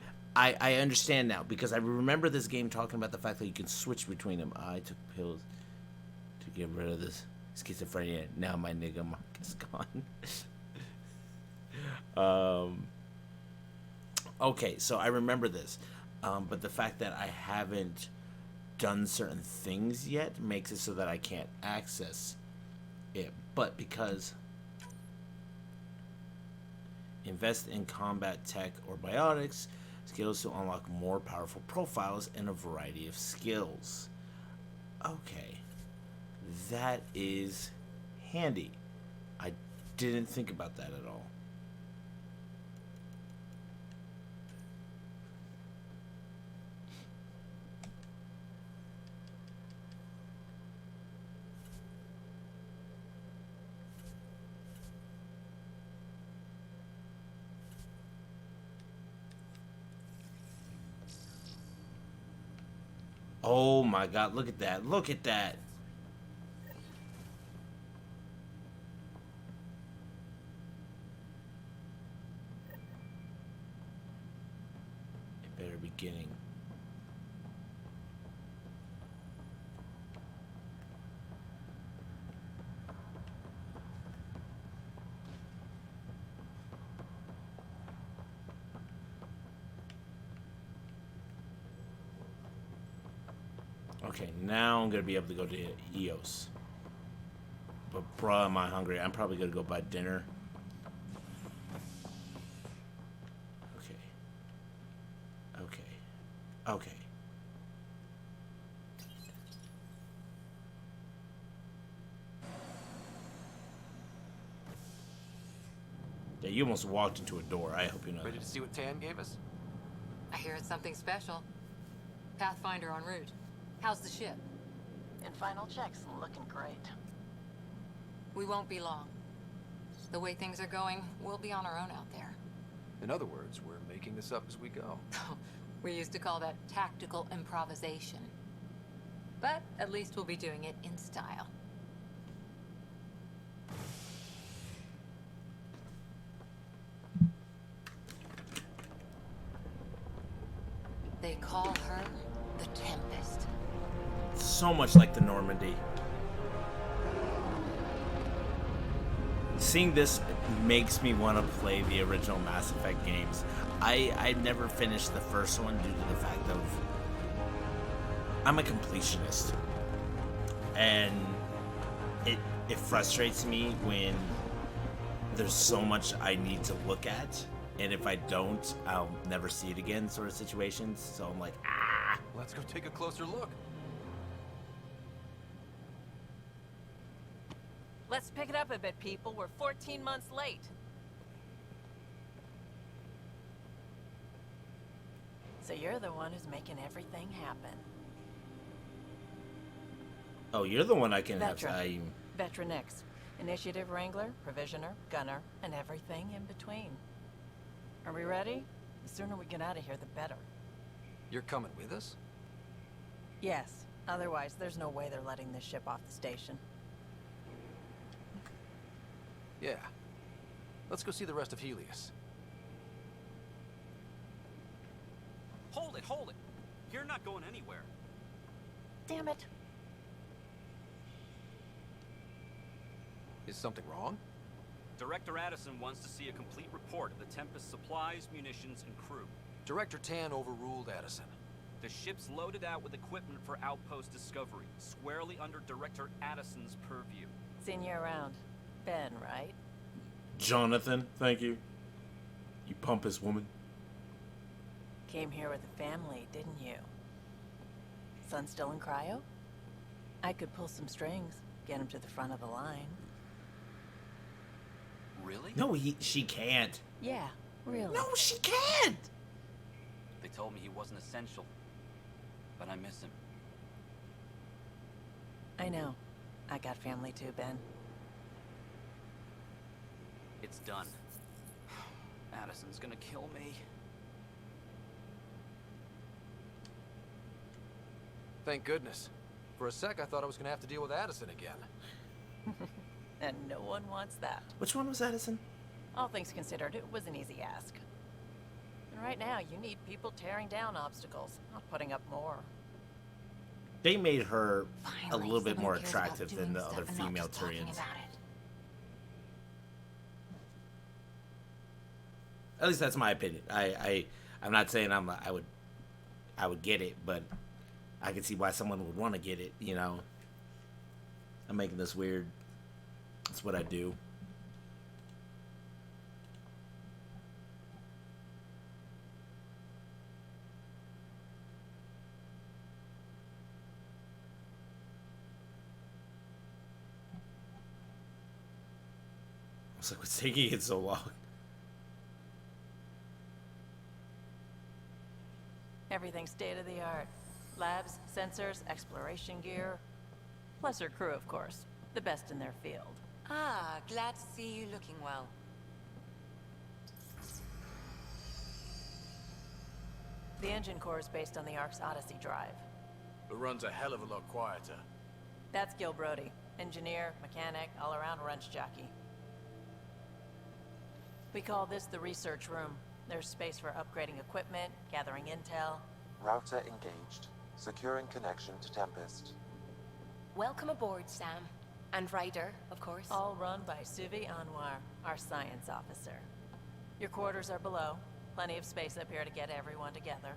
S1: understand now, because I remember this game talking about the fact that you can switch between them. I took pills to get rid of this schizophrenia. Now my nigga mark is gone. Okay, so I remember this. But the fact that I haven't done certain things yet makes it so that I can't access it. But because invest in combat tech or biotics skills to unlock more powerful profiles and a variety of skills. Okay, that is handy. I didn't think about that at all. Oh my god, look at that. Look at that. A better beginning. Okay, now I'm gonna be able to go to EOS. But bruh, am I hungry? I'm probably gonna go buy dinner. Okay. Okay. Okay. Yeah, you almost walked into a door. I hope you know
S2: Ready
S1: that.
S2: to see what Tan gave us?
S17: I hear it's something special. Pathfinder en route. How's the ship?
S15: In final checks, looking great.
S17: We won't be long. The way things are going, we'll be on our own out there.
S2: In other words, we're making this up as we go.
S17: We used to call that tactical improvisation. But at least we'll be doing it in style. They call her the Tempest.
S1: so much like the Normandy. Seeing this makes me want to play the original Mass Effect games. I never finished the first one due to the fact of I'm a completionist, and it frustrates me when there's so much I need to look at, and if I don't, I'll never see it again, sort of situations. So I'm like, ah.
S2: Let's go take a closer look.
S12: Let's pick it up a bit, people. We're 14 months late. So you're the one who's making everything happen.
S1: Oh, you're the one I can have.
S12: Veteran X. Initiative Wrangler, Provisioner, Gunner, and everything in between. Are we ready? The sooner we get out of here, the better.
S2: You're coming with us?
S12: Yes. Otherwise, there's no way they're letting this ship off the station.
S2: Yeah. Let's go see the rest of Helios.
S5: Hold it, hold it. You're not going anywhere.
S12: Damn it.
S2: Is something wrong?
S5: Director Addison wants to see a complete report of the Tempest's supplies, munitions, and crew.
S2: Director Tan overruled Addison.
S5: The ship's loaded out with equipment for outpost discovery, squarely under Director Addison's purview.
S12: Seen you around. Ben, right?
S1: Jonathan, thank you. You pompous woman.
S12: Came here with a family, didn't you? Son still in cryo? I could pull some strings, get him to the front of the line.
S5: Really?
S1: No, she can't.
S12: Yeah, really.
S1: No, she can't!
S5: They told me he wasn't essential, but I miss him.
S12: I know. I got family too, Ben.
S5: It's done. Addison's gonna kill me.
S2: Thank goodness. For a sec, I thought I was gonna have to deal with Addison again.
S12: And no one wants that.
S1: Which one was Addison?
S12: All things considered, it was an easy ask. And right now, you need people tearing down obstacles, not putting up more.
S1: They made her a
S17: Finally,
S1: little bit
S17: someone
S1: more
S17: cares about
S1: attractive
S17: doing
S1: than the
S17: stuff
S1: other
S17: and not
S1: female
S17: just talking
S1: Tyrians.
S17: about it.
S1: At least that's my opinion. I'm not saying I would get it, but I can see why someone would want to get it, you know. I'm making this weird. That's what I do. I was like, what's taking it so long?
S12: Everything's state-of-the-art. Labs, sensors, exploration gear. Plus her crew, of course. The best in their field.
S17: Ah, glad to see you looking well.
S12: The engine core is based on the Ark's Odyssey drive.
S21: It runs a hell of a lot quieter.
S12: That's Gil Brody. Engineer, mechanic, all-around wrench jockey. We call this the research room. There's space for upgrading equipment, gathering intel.
S18: Router engaged. Securing connection to Tempest.
S17: Welcome aboard, Sam. And Ryder, of course.
S12: All run by Suvi Anwar, our science officer. Your quarters are below. Plenty of space up here to get everyone together.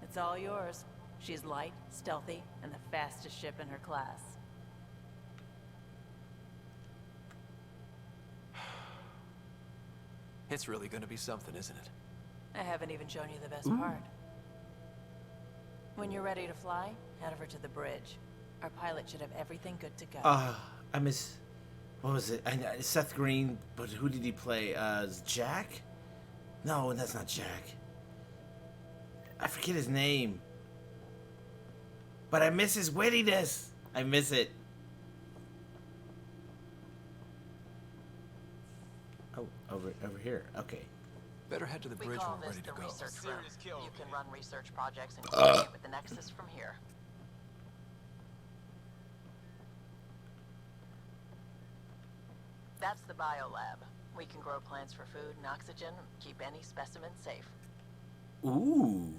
S12: It's all yours. She's light, stealthy, and the fastest ship in her class.
S2: It's really gonna be something, isn't it?
S12: I haven't even shown you the best part. When you're ready to fly, head over to the bridge. Our pilot should have everything good to go.
S1: I miss. What was it? Seth Green, but who did he play? Jack? No, that's not Jack. I forget his name. But I miss his wittiness. I miss it. Oh, over here. Okay.
S2: Better head to the bridge
S15: We call
S2: when we're
S15: this
S2: ready to
S15: the
S2: go.
S15: research room. You can run research projects and communicate with the Nexus from here. That's the biolab. We can grow plants for food and oxygen, keep any specimen safe.
S1: Ooh.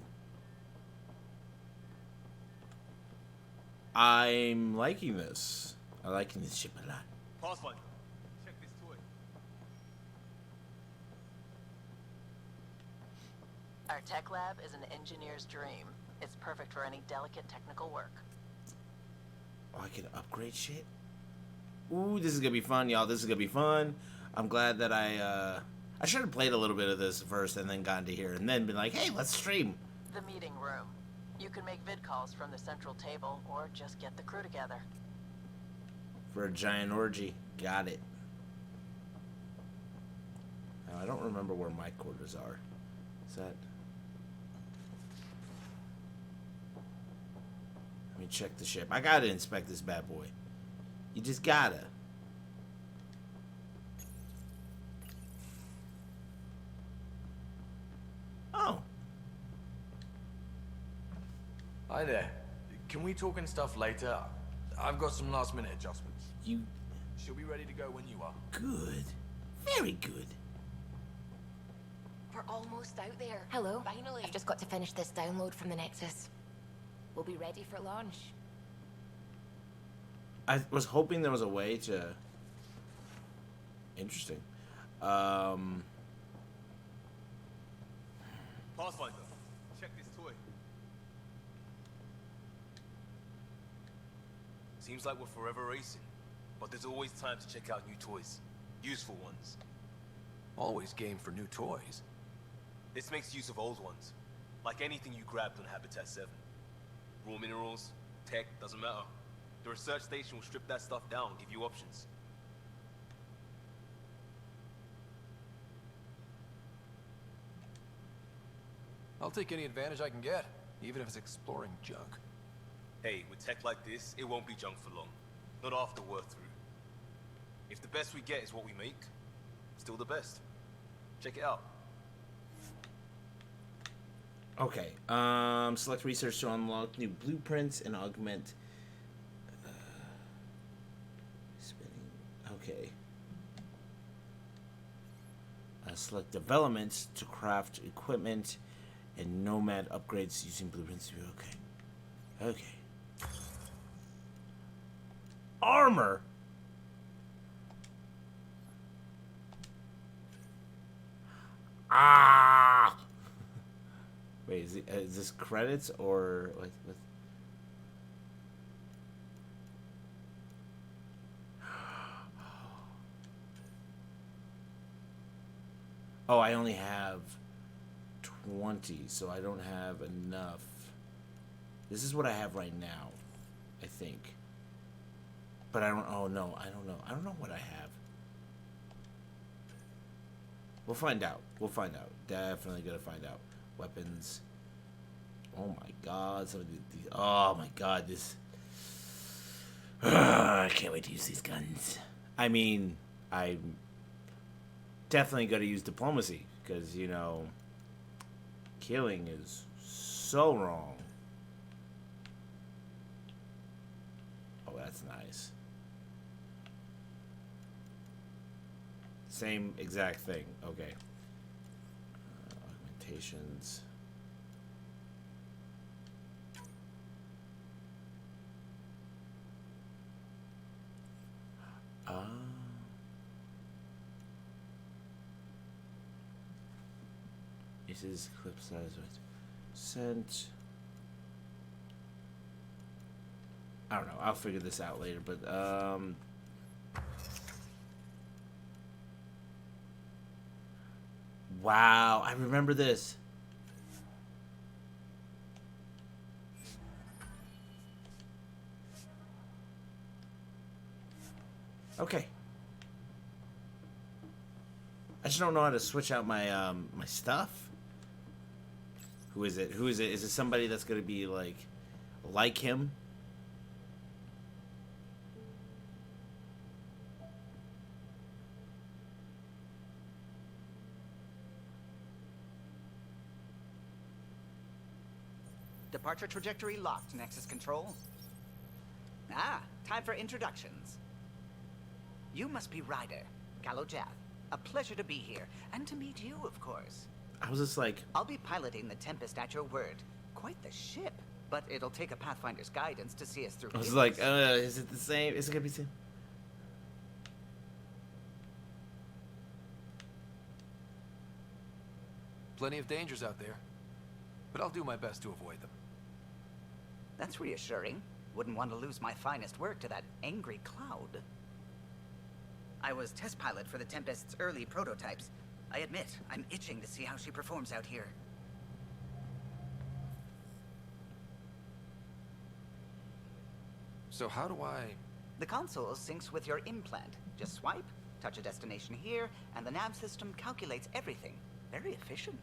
S1: I'm liking this. I'm liking this ship a lot.
S19: Pathfinder, check this toy.
S15: Our tech lab is an engineer's dream. It's perfect for any delicate technical work.
S1: Oh, I can upgrade shit? Ooh, this is gonna be fun, y'all. This is gonna be fun. I'm glad that I should have played a little bit of this first and then gotten to here and then been like, hey, let's stream.
S15: The meeting room. You can make vid calls from the central table or just get the crew together.
S1: For a giant orgy. Got it. Now, I don't remember where my quarters are. Is that... Let me check the ship. I gotta inspect this bad boy. You just gotta. Oh.
S7: Hi there. Can we talk and stuff later? I've got some last minute adjustments.
S1: You...
S7: She'll be ready to go when you are.
S1: Good. Very good.
S11: We're almost out there.
S22: Hello.
S11: Finally.
S22: I've just got to finish this download from the Nexus. We'll be ready for launch.
S1: I was hoping there was a way to... Interesting.
S19: Pathfinder, check this toy.
S23: Seems like we're forever racing, but there's always time to check out new toys. Useful ones.
S2: Always game for new toys.
S23: This makes use of old ones. Like anything you grabbed on Habitat 7. Raw minerals, tech, doesn't matter. The research station will strip that stuff down and give you options.
S2: I'll take any advantage I can get, even if it's exploring junk.
S23: Hey, with tech like this, it won't be junk for long. Not after we're through. If the best we get is what we make, still the best. Check it out.
S1: Okay. Select research to unlock new blueprints and augment. Spinning. Okay. Select developments to craft equipment and nomad upgrades using blueprints. Okay. Okay. Armor. Ah. Wait, is this credits or what? Oh, I only have 20, so I don't have enough. This is what I have right now, I think. But I don't. Oh no, I don't know. I don't know what I have. We'll find out. We'll find out. Definitely gonna find out. Weapons. Oh my god, some of these. Oh my god, this. I can't wait to use these guns. I mean, I'm definitely gonna use diplomacy because you know, killing is so wrong. Oh, that's nice. Same exact thing. Okay. Augmentations. This is clip size with sent. I don't know. I'll figure this out later, but wow, I remember this. Okay. I just don't know how to switch out my my stuff. Who is it? Who is it? Is it somebody that's gonna be like him?
S24: Departure trajectory locked, Nexus Control. Ah, time for introductions. You must be Ryder, Kalojath. A pleasure to be here, and to meet you, of course.
S1: I was just like...
S24: I'll be piloting the Tempest at your word. Quite the ship. but it'll take a Pathfinder's guidance to see us through.
S1: I was like, is it the same? Is it gonna be the same?
S2: Plenty of dangers out there, but I'll do my best to avoid them.
S24: That's reassuring. Wouldn't want to lose my finest work to that angry cloud. I was test pilot for the Tempest's early prototypes. I admit, I'm itching to see how she performs out here.
S2: So how do I...
S24: The console syncs with your implant. Just swipe, touch a destination here, and the nav system calculates everything. Very efficient.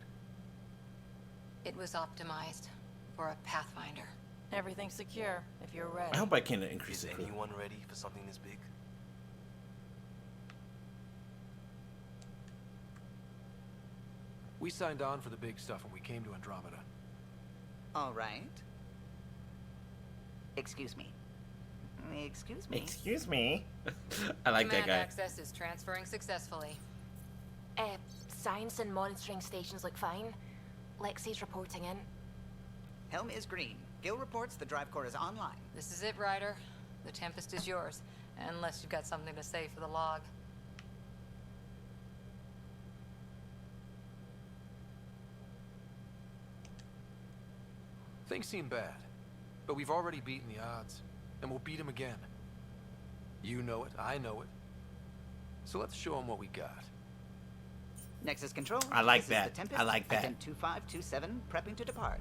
S17: It was optimized for a Pathfinder.
S15: Everything's secure, if you're ready.
S1: I hope I can increase
S23: Is
S1: it.
S23: anyone ready for something this big?
S2: We signed on for the big stuff when we came to Andromeda.
S24: All right. Excuse me. Excuse me.
S1: Excuse me. I like that
S17: Command
S1: guy.
S17: access is transferring successfully.
S22: Science and monitoring stations look fine. Lexi's reporting in.
S24: Helm is green. Gil reports the drive core is online.
S17: This is it, Ryder. The Tempest is yours, unless you've got something to say for the log.
S2: Things seem bad, but we've already beaten the odds, and we'll beat them again. You know it, I know it. So let's show them what we got.
S24: Nexus control.
S1: I like
S24: This is
S1: that.
S24: the Tempest.
S1: I like that.
S24: Item 2527, prepping to depart.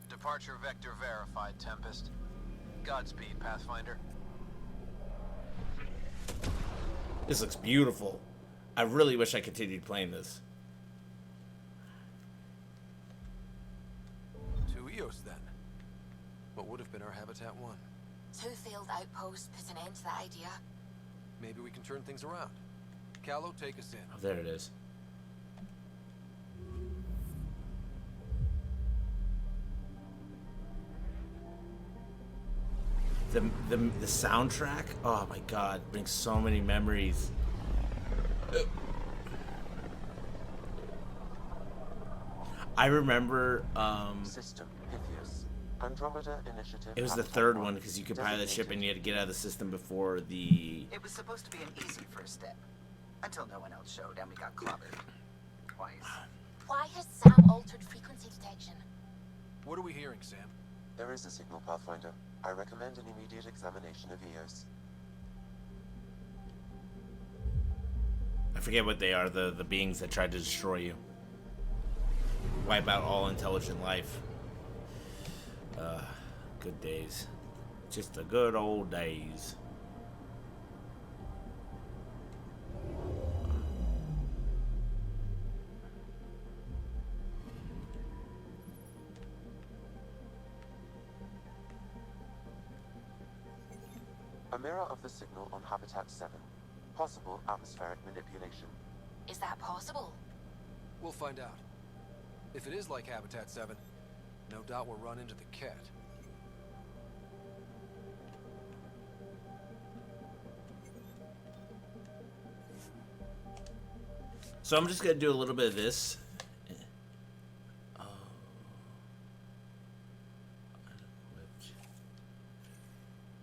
S3: Departure vector verified, Tempest. Godspeed, Pathfinder.
S1: This looks beautiful. I really wish I continued playing this.
S2: To Eos, then. What would have been our Habitat 1?
S22: 2 failed outposts put an end to that idea.
S2: Maybe we can turn things around. Callow, take us in.
S1: Oh, there it is. The soundtrack, oh my god, brings so many memories. I remember
S18: System Pythias. Andromeda Initiative.
S1: it was the third one because you could pilot the ship and you had to get out of the system before the...
S24: It was supposed to be an easy first step. Until no one else showed and we got clobbered. Twice.
S22: Why has Sam altered frequency detection?
S2: What are we hearing, Sam?
S18: There is a signal, Pathfinder. I recommend an immediate examination of Eos.
S1: I forget what they are, the beings that tried to destroy you. Wipe out all intelligent life. Good days. Just the good old days.
S18: A mirror of the signal on Habitat 7. Possible atmospheric manipulation.
S22: Is that possible?
S2: We'll find out. If it is like Habitat 7, no doubt we'll run into the cat.
S1: So I'm just gonna do a little bit of this. Unequipped.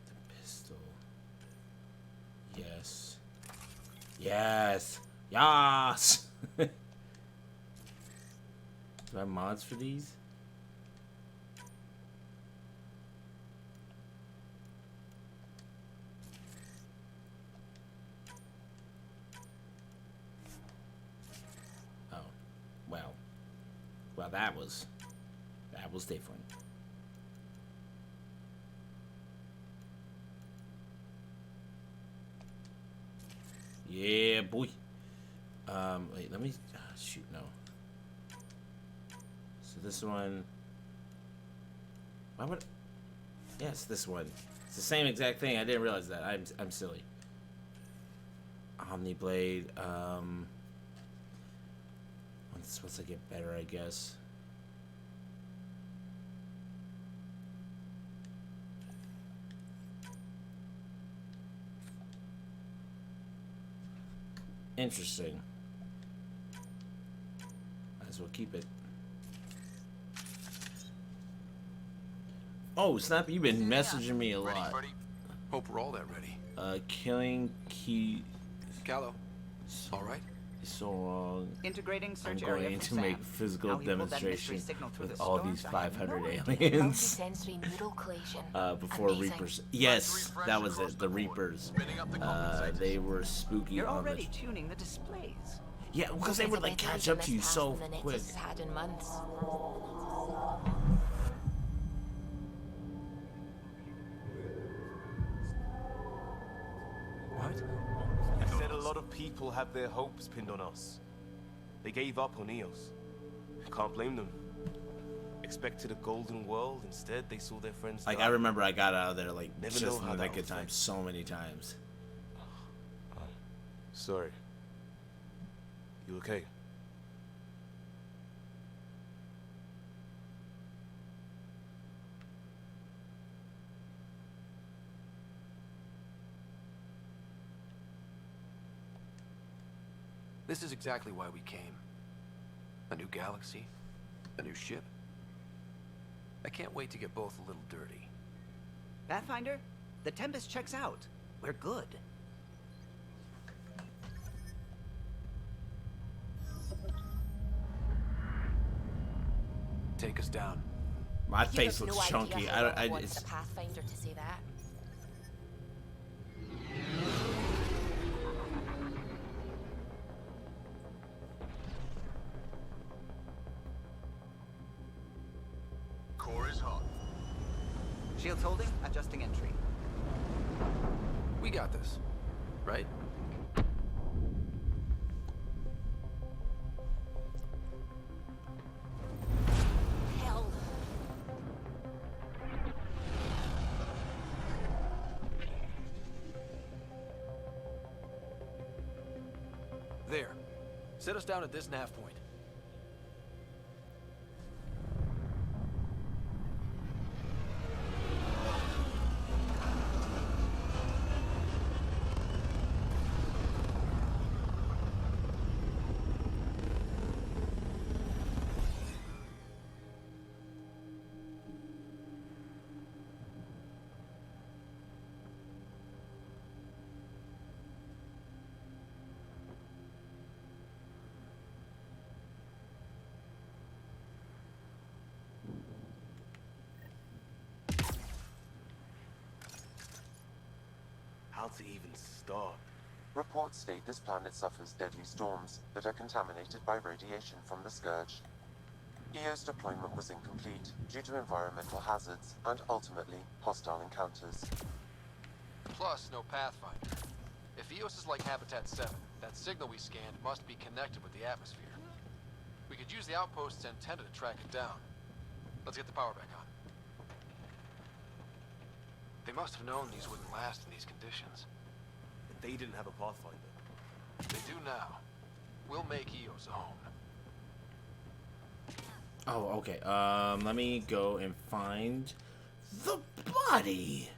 S1: The pistol. Yes. Yes. Yes. Do I have mods for these? Oh, well, that was different. Yeah, boy. Wait, let me shoot. No. So this one. Why would? Yes, this one. It's the same exact thing. I didn't realize that. I'm silly. Omniblade. Once I get better, I guess. Interesting. Might as well keep it. Oh, Snap, you've been messaging me a lot.
S2: Hope we're all that ready.
S1: Killing key.
S2: Callow. All right.
S1: So long.
S24: Integrating search
S1: I'm
S24: area
S1: going
S24: for
S1: to
S24: Sam.
S1: make physical
S24: Now he pulled that mystery
S1: demonstration
S24: signal through
S1: with
S24: the
S1: all
S24: storms.
S1: these
S24: I have
S1: 500
S24: no idea.
S1: aliens.
S22: Multisensory noodle collation.
S1: Before
S22: Amazing.
S1: Reapers. Yes, that was it. The Reapers. They were spooky.
S24: You're
S1: on
S24: already
S1: the...
S24: tuning the displays.
S1: Yeah, because they would like catch up to you so quick.
S22: Has had in months.
S23: What? You said a lot of people have their hopes pinned on us. They gave up on Eos. Can't blame them. Expected a golden world, instead they saw their friends
S1: Like
S23: die.
S1: I remember I got out of there like
S23: Never
S1: just
S23: know
S1: in
S23: how
S1: the
S23: that
S1: nick
S23: will
S1: of time
S23: affect.
S1: so many times.
S23: Sorry. You okay?
S2: This is exactly why we came. A new galaxy, a new ship. I can't wait to get both a little dirty.
S24: Pathfinder, the Tempest checks out. We're good.
S2: Take us down.
S1: My
S22: You
S1: face
S22: have
S1: looks
S22: no idea
S1: chunky.
S22: how long
S1: I
S22: it wants
S1: it's
S22: the Pathfinder to say that.
S3: Core is hot.
S24: Shields holding, adjusting entry.
S2: We got this, right?
S22: Hell.
S2: There. Set us down at this nav point.
S23: How to even start?
S18: Reports state this planet suffers deadly storms that are contaminated by radiation from the Scourge. EO's deployment was incomplete due to environmental hazards and, ultimately, hostile encounters.
S2: Plus, no Pathfinder. If Eos is like Habitat 7, that signal we scanned must be connected with the atmosphere. We could use the outpost's antenna to track it down. Let's get the power back on. They must have known these wouldn't last in these conditions.
S23: They didn't have a Pathfinder.
S2: They do now. We'll make Eos a home.
S1: Oh, okay. Let me go and find the body.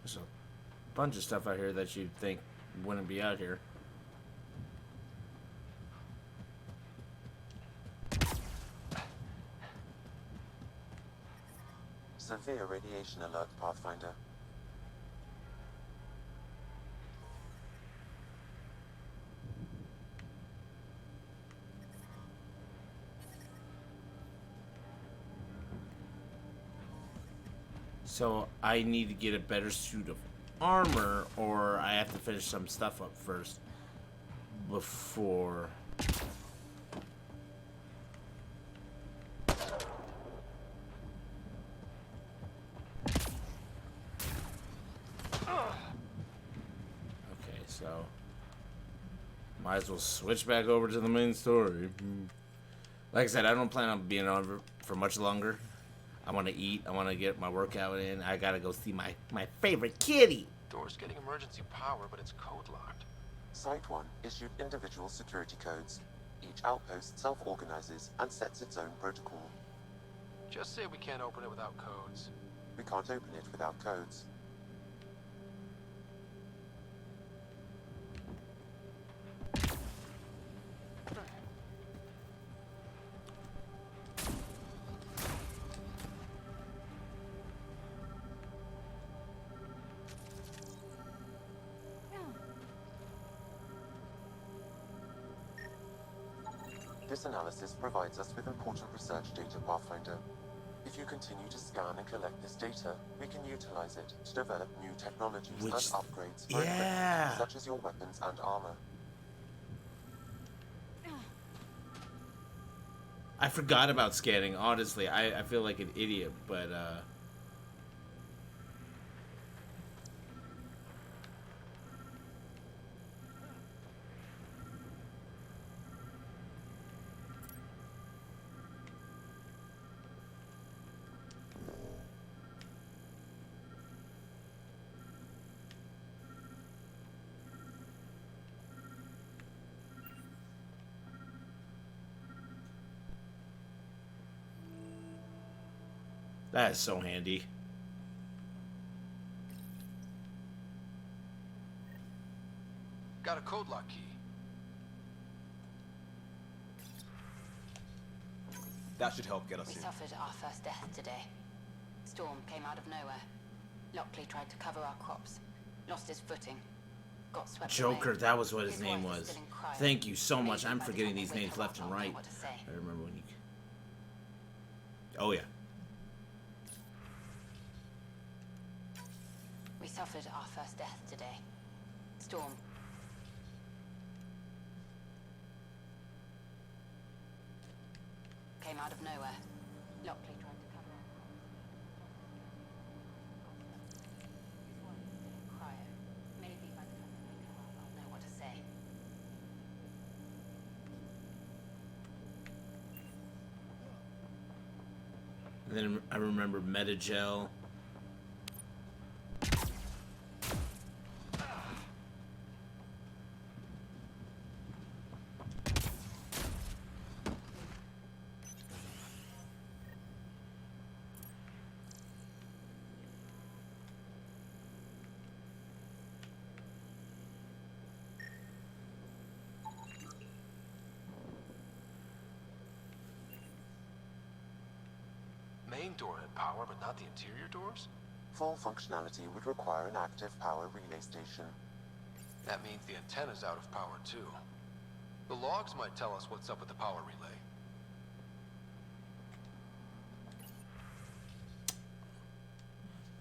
S1: There's a bunch of stuff out here that you'd think wouldn't be out here.
S18: Severe radiation alert, Pathfinder.
S1: So I need to get a better suit of armor, or I have to finish some stuff up first before. Okay, so might as well switch back over to the main story. Like I said, I don't plan on being on for much longer. I want to eat. I want to get my workout in. I gotta go see my favorite kitty.
S2: Door's getting emergency power, but it's code locked.
S18: Site 1 issued individual security codes. Each outpost self-organizes and sets its own protocol.
S2: Just say we can't open it without codes.
S18: We can't open it without codes. This analysis provides us with important research data, Pathfinder. If you continue to scan and collect this data, we can utilize it to develop new technologies and upgrades for equipment, such as your weapons and armor.
S1: I forgot about scanning, honestly. I feel like an idiot, but that is so handy.
S2: Got a code lock key.
S23: That should help get us
S17: We
S23: in.
S17: suffered our first death today. Storm came out of nowhere. Lockley tried to cover our crops. Lost his footing. Got swept
S1: Joker,
S17: away.
S1: that was what his
S17: His
S1: name
S17: wife is
S1: was.
S17: still in cryo.
S1: Thank you so much.
S17: Maybe
S1: I'm
S17: by the
S1: forgetting
S17: time
S1: these
S17: they
S1: names
S17: wake
S1: left
S17: up,
S1: and
S17: I'll know
S1: right.
S17: what to say.
S1: I remember when you... Oh, yeah.
S17: We suffered our first death today. Storm. Came out of nowhere. Lockley tried to cover our cryo. Maybe by the time they wake up, I'll know what to say.
S1: And then I remember Metagel.
S2: Main door had power, but not the interior doors?
S18: Full functionality would require an active power relay station.
S2: That means the antenna's out of power, too. The logs might tell us what's up with the power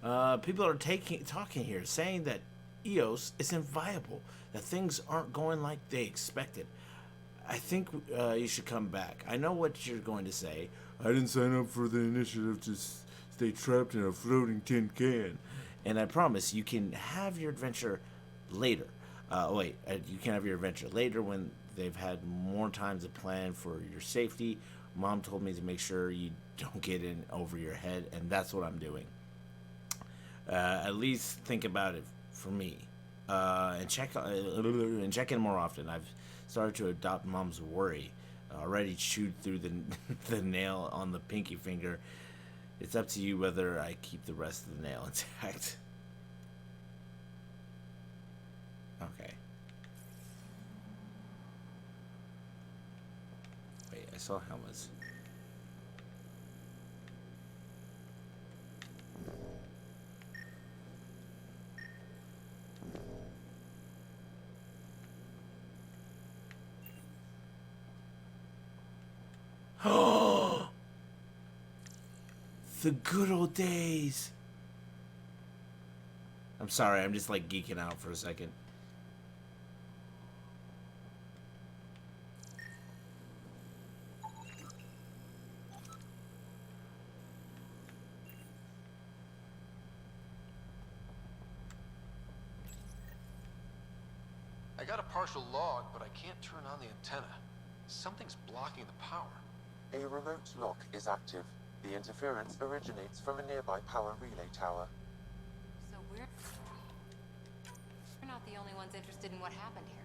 S2: relay.
S1: People are talking here, saying that EOS isn't viable, that things aren't going like they expected. I think you should come back. I know what you're going to say. I didn't sign up for the initiative to stay trapped in a floating tin can. And I promise you can have your adventure later. You can have your adventure later when they've had more time to plan for your safety. Mom told me to make sure you don't get in over your head, and that's what I'm doing. At least think about it for me, and check in more often. I've started to adopt Mom's worry. Already chewed through the nail on the pinky finger. It's up to you whether I keep the rest of the nail intact. Okay. Wait, I saw helmets. The good old days. I'm sorry, I'm just like geeking out for a second.
S2: I got a partial log, but I can't turn on the antenna. Something's blocking the power.
S18: A remote lock is active. The interference originates from a nearby power relay tower.
S17: So we're not the only ones interested in what happened here.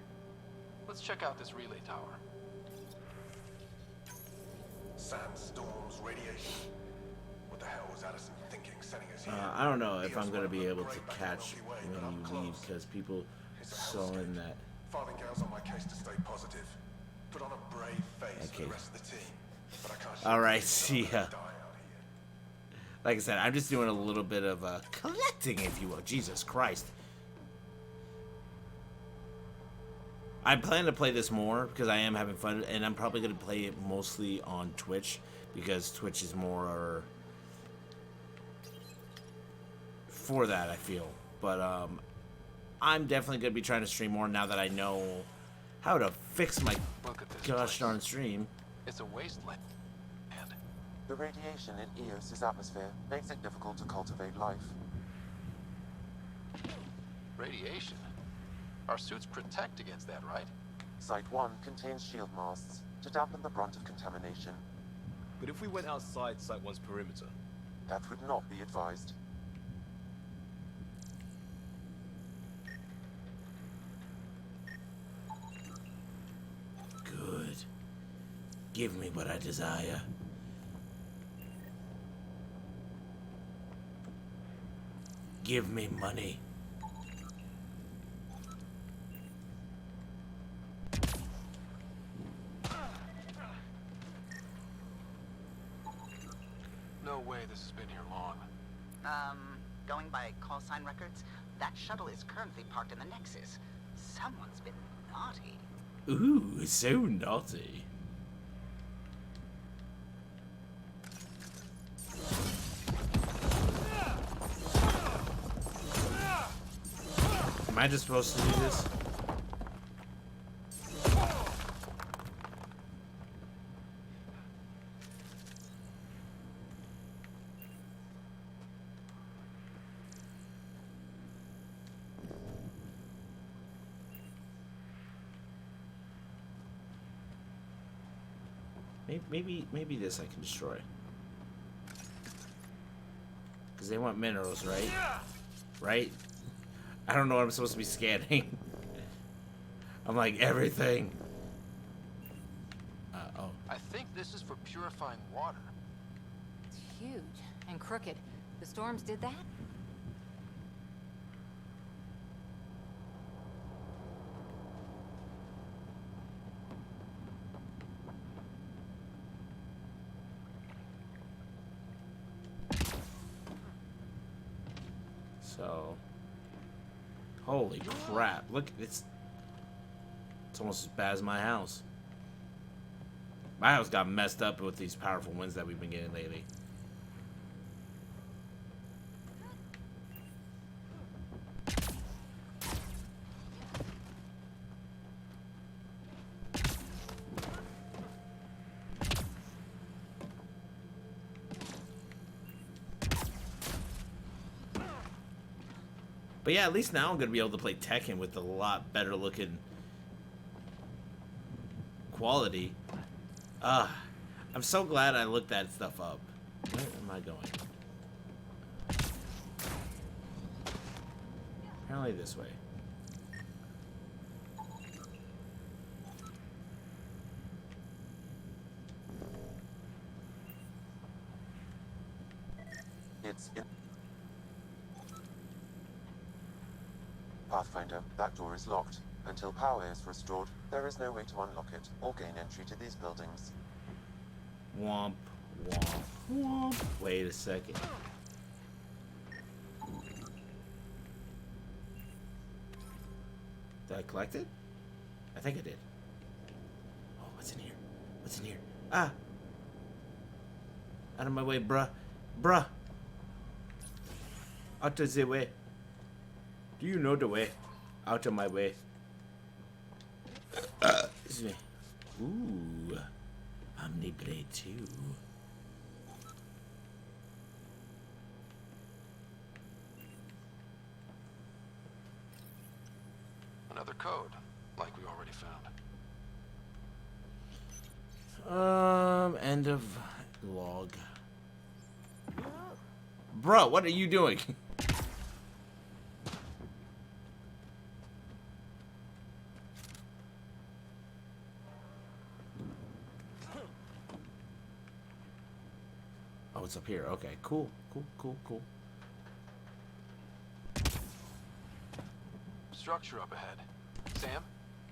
S2: Let's check out this relay tower.
S3: Sandstorms, radiation. What the hell was Addison thinking sending us here?
S1: I don't know if I'm going to be able to catch when you leave, because people saw in that.
S3: Father Gal's on my case to stay positive. Put on a brave face for the rest of the team. But I can't.
S1: Alright, see ya. Like I said, I'm just doing a little bit of collecting, if you will. Jesus Christ. I plan to play this more because I am having fun, and I'm probably going to play it mostly on Twitch because Twitch is more for that, I feel. But I'm definitely going to be trying to stream more now that I know how to fix my gosh darn stream.
S2: It's a wasteland.
S18: The radiation in Eos's atmosphere makes it difficult to cultivate life.
S2: Radiation? Our suits protect against that, right?
S18: Site 1 contains shield masts to dampen the brunt of contamination.
S23: But if we went outside Site 1's perimeter?
S18: That would not be advised.
S1: Good. Give me what I desire. Give me money.
S2: No way this has been here long.
S22: Going by call sign records, that shuttle is currently parked in the Nexus. Someone's been naughty.
S1: Ooh, so naughty. Am I just supposed to do this? Maybe this I can destroy. Because they want minerals, right? Right? I don't know what I'm supposed to be scanning. I'm like, everything. Oh.
S2: I think this is for purifying water.
S17: It's huge and crooked. The storms did that?
S1: So, holy crap! Look, it's almost as bad as my house. My house got messed up with these powerful winds that we've been getting lately. But yeah, at least now I'm going to be able to play Tekken with a lot better looking quality. I'm so glad I looked that stuff up. Where am I going? Apparently this way.
S18: It's in Pathfinder, that door is locked. Until power is restored, there is no way to unlock it or gain entry to these buildings.
S1: Womp, womp, womp. Wait a second. Did I collect it? I think I did. Oh, what's in here? What's in here? Ah! Out of my way, bruh. Bruh! Out of the way. Do you know the way? Out of my way. Excuse me. Ooh. Omniblade 2.
S2: Another code, like we already found.
S1: End of log. Bro, what are you doing? Oh, it's up here. Okay, cool.
S2: Structure up ahead. Sam?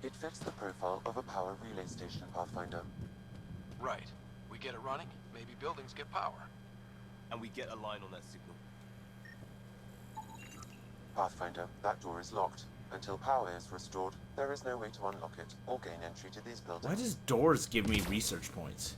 S18: It fits the profile of a power relay station, Pathfinder.
S2: Right. We get it running, maybe buildings get power.
S23: And we get a line on that signal.
S18: Pathfinder, that door is locked. Until power is restored, there is no way to unlock it or gain entry to these buildings.
S1: Why does doors give me research points?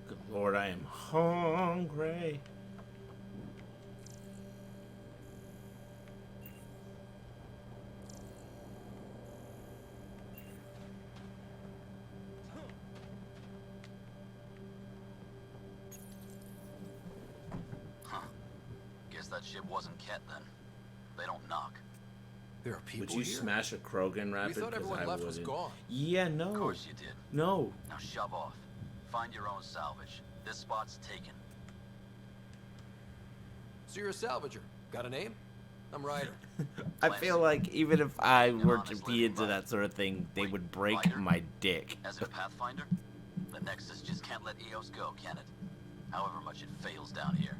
S1: Good Lord, I am hungry.
S4: Guess that ship wasn't Ket then. They don't knock.
S2: There are people
S1: Would you
S2: here?
S1: smash a Krogan rapid?
S2: We thought
S1: 'Cause
S2: everyone
S1: I
S2: left was
S1: wouldn't.
S2: gone.
S1: Yeah, no.
S4: Of course you did.
S1: No.
S4: Now shove off. Find your own salvage. This spot's taken.
S2: So you're a salvager. Got a name? I'm Ryder.
S1: I feel like even if I were to be into that sort of thing, they would break my dick.
S4: As a Pathfinder, the Nexus just can't let EOS go, can it? However much it fails down here.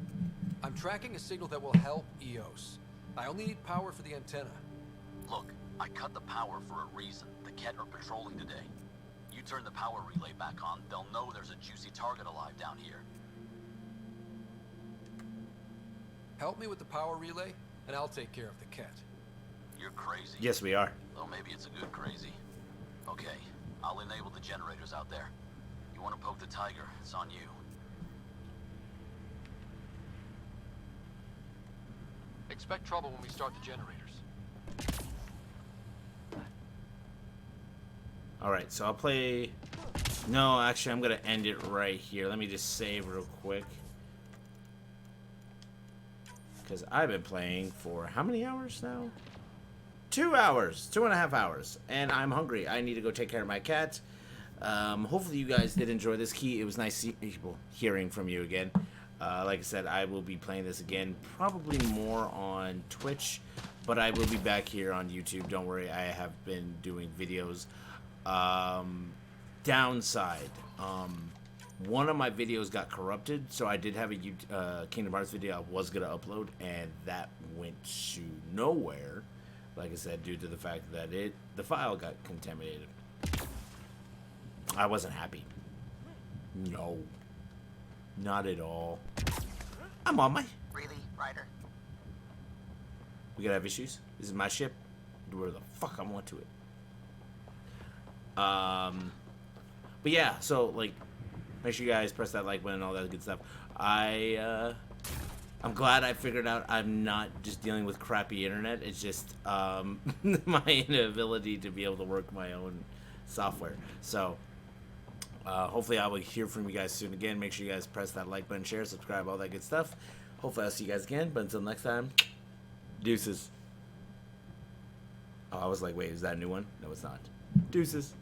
S2: I'm tracking a signal that will help EOS. I only need power for the antenna.
S4: Look, I cut the power for a reason. The Ket are patrolling today. You turn the power relay back on, they'll know there's a juicy target alive down here.
S2: Help me with the power relay, and I'll take care of the Ket.
S4: You're crazy.
S1: Yes, we are.
S4: Though maybe it's a good crazy. Okay, I'll enable the generators out there. You want to poke the tiger, it's on you.
S2: Expect trouble when we start the generators.
S1: Alright, so I'll play... No, actually, I'm going to end it right here. Let me just save real quick. Because I've been playing for how many hours now? 2 hours. 2.5 hours. And I'm hungry. I need to go take care of my cat. Hopefully you guys did enjoy this. Key, it was nice hearing from you again. Like I said, I will be playing this again, probably more on Twitch, but I will be back here on YouTube. Don't worry, I have been doing videos. Downside, one of my videos got corrupted, so I did have a Kingdom Hearts video I was going to upload, and that went to nowhere, like I said, due to the fact that the file got contaminated. I wasn't happy. No. Not at all. I'm on my...
S22: Really, Ryder?
S1: We gotta have issues? This is my ship. Do whatever the fuck I want to it. But yeah, so, like, make sure you guys press that like button and all that good stuff. I'm glad I figured out I'm not just dealing with crappy internet. It's just, my inability to be able to work my own software. So... hopefully I will hear from you guys soon again. Make sure you guys press that like button, share, subscribe, all that good stuff. Hopefully I'll see you guys again. But until next time, deuces. Oh, I was like, wait, is that a new one? No, it's not. Deuces.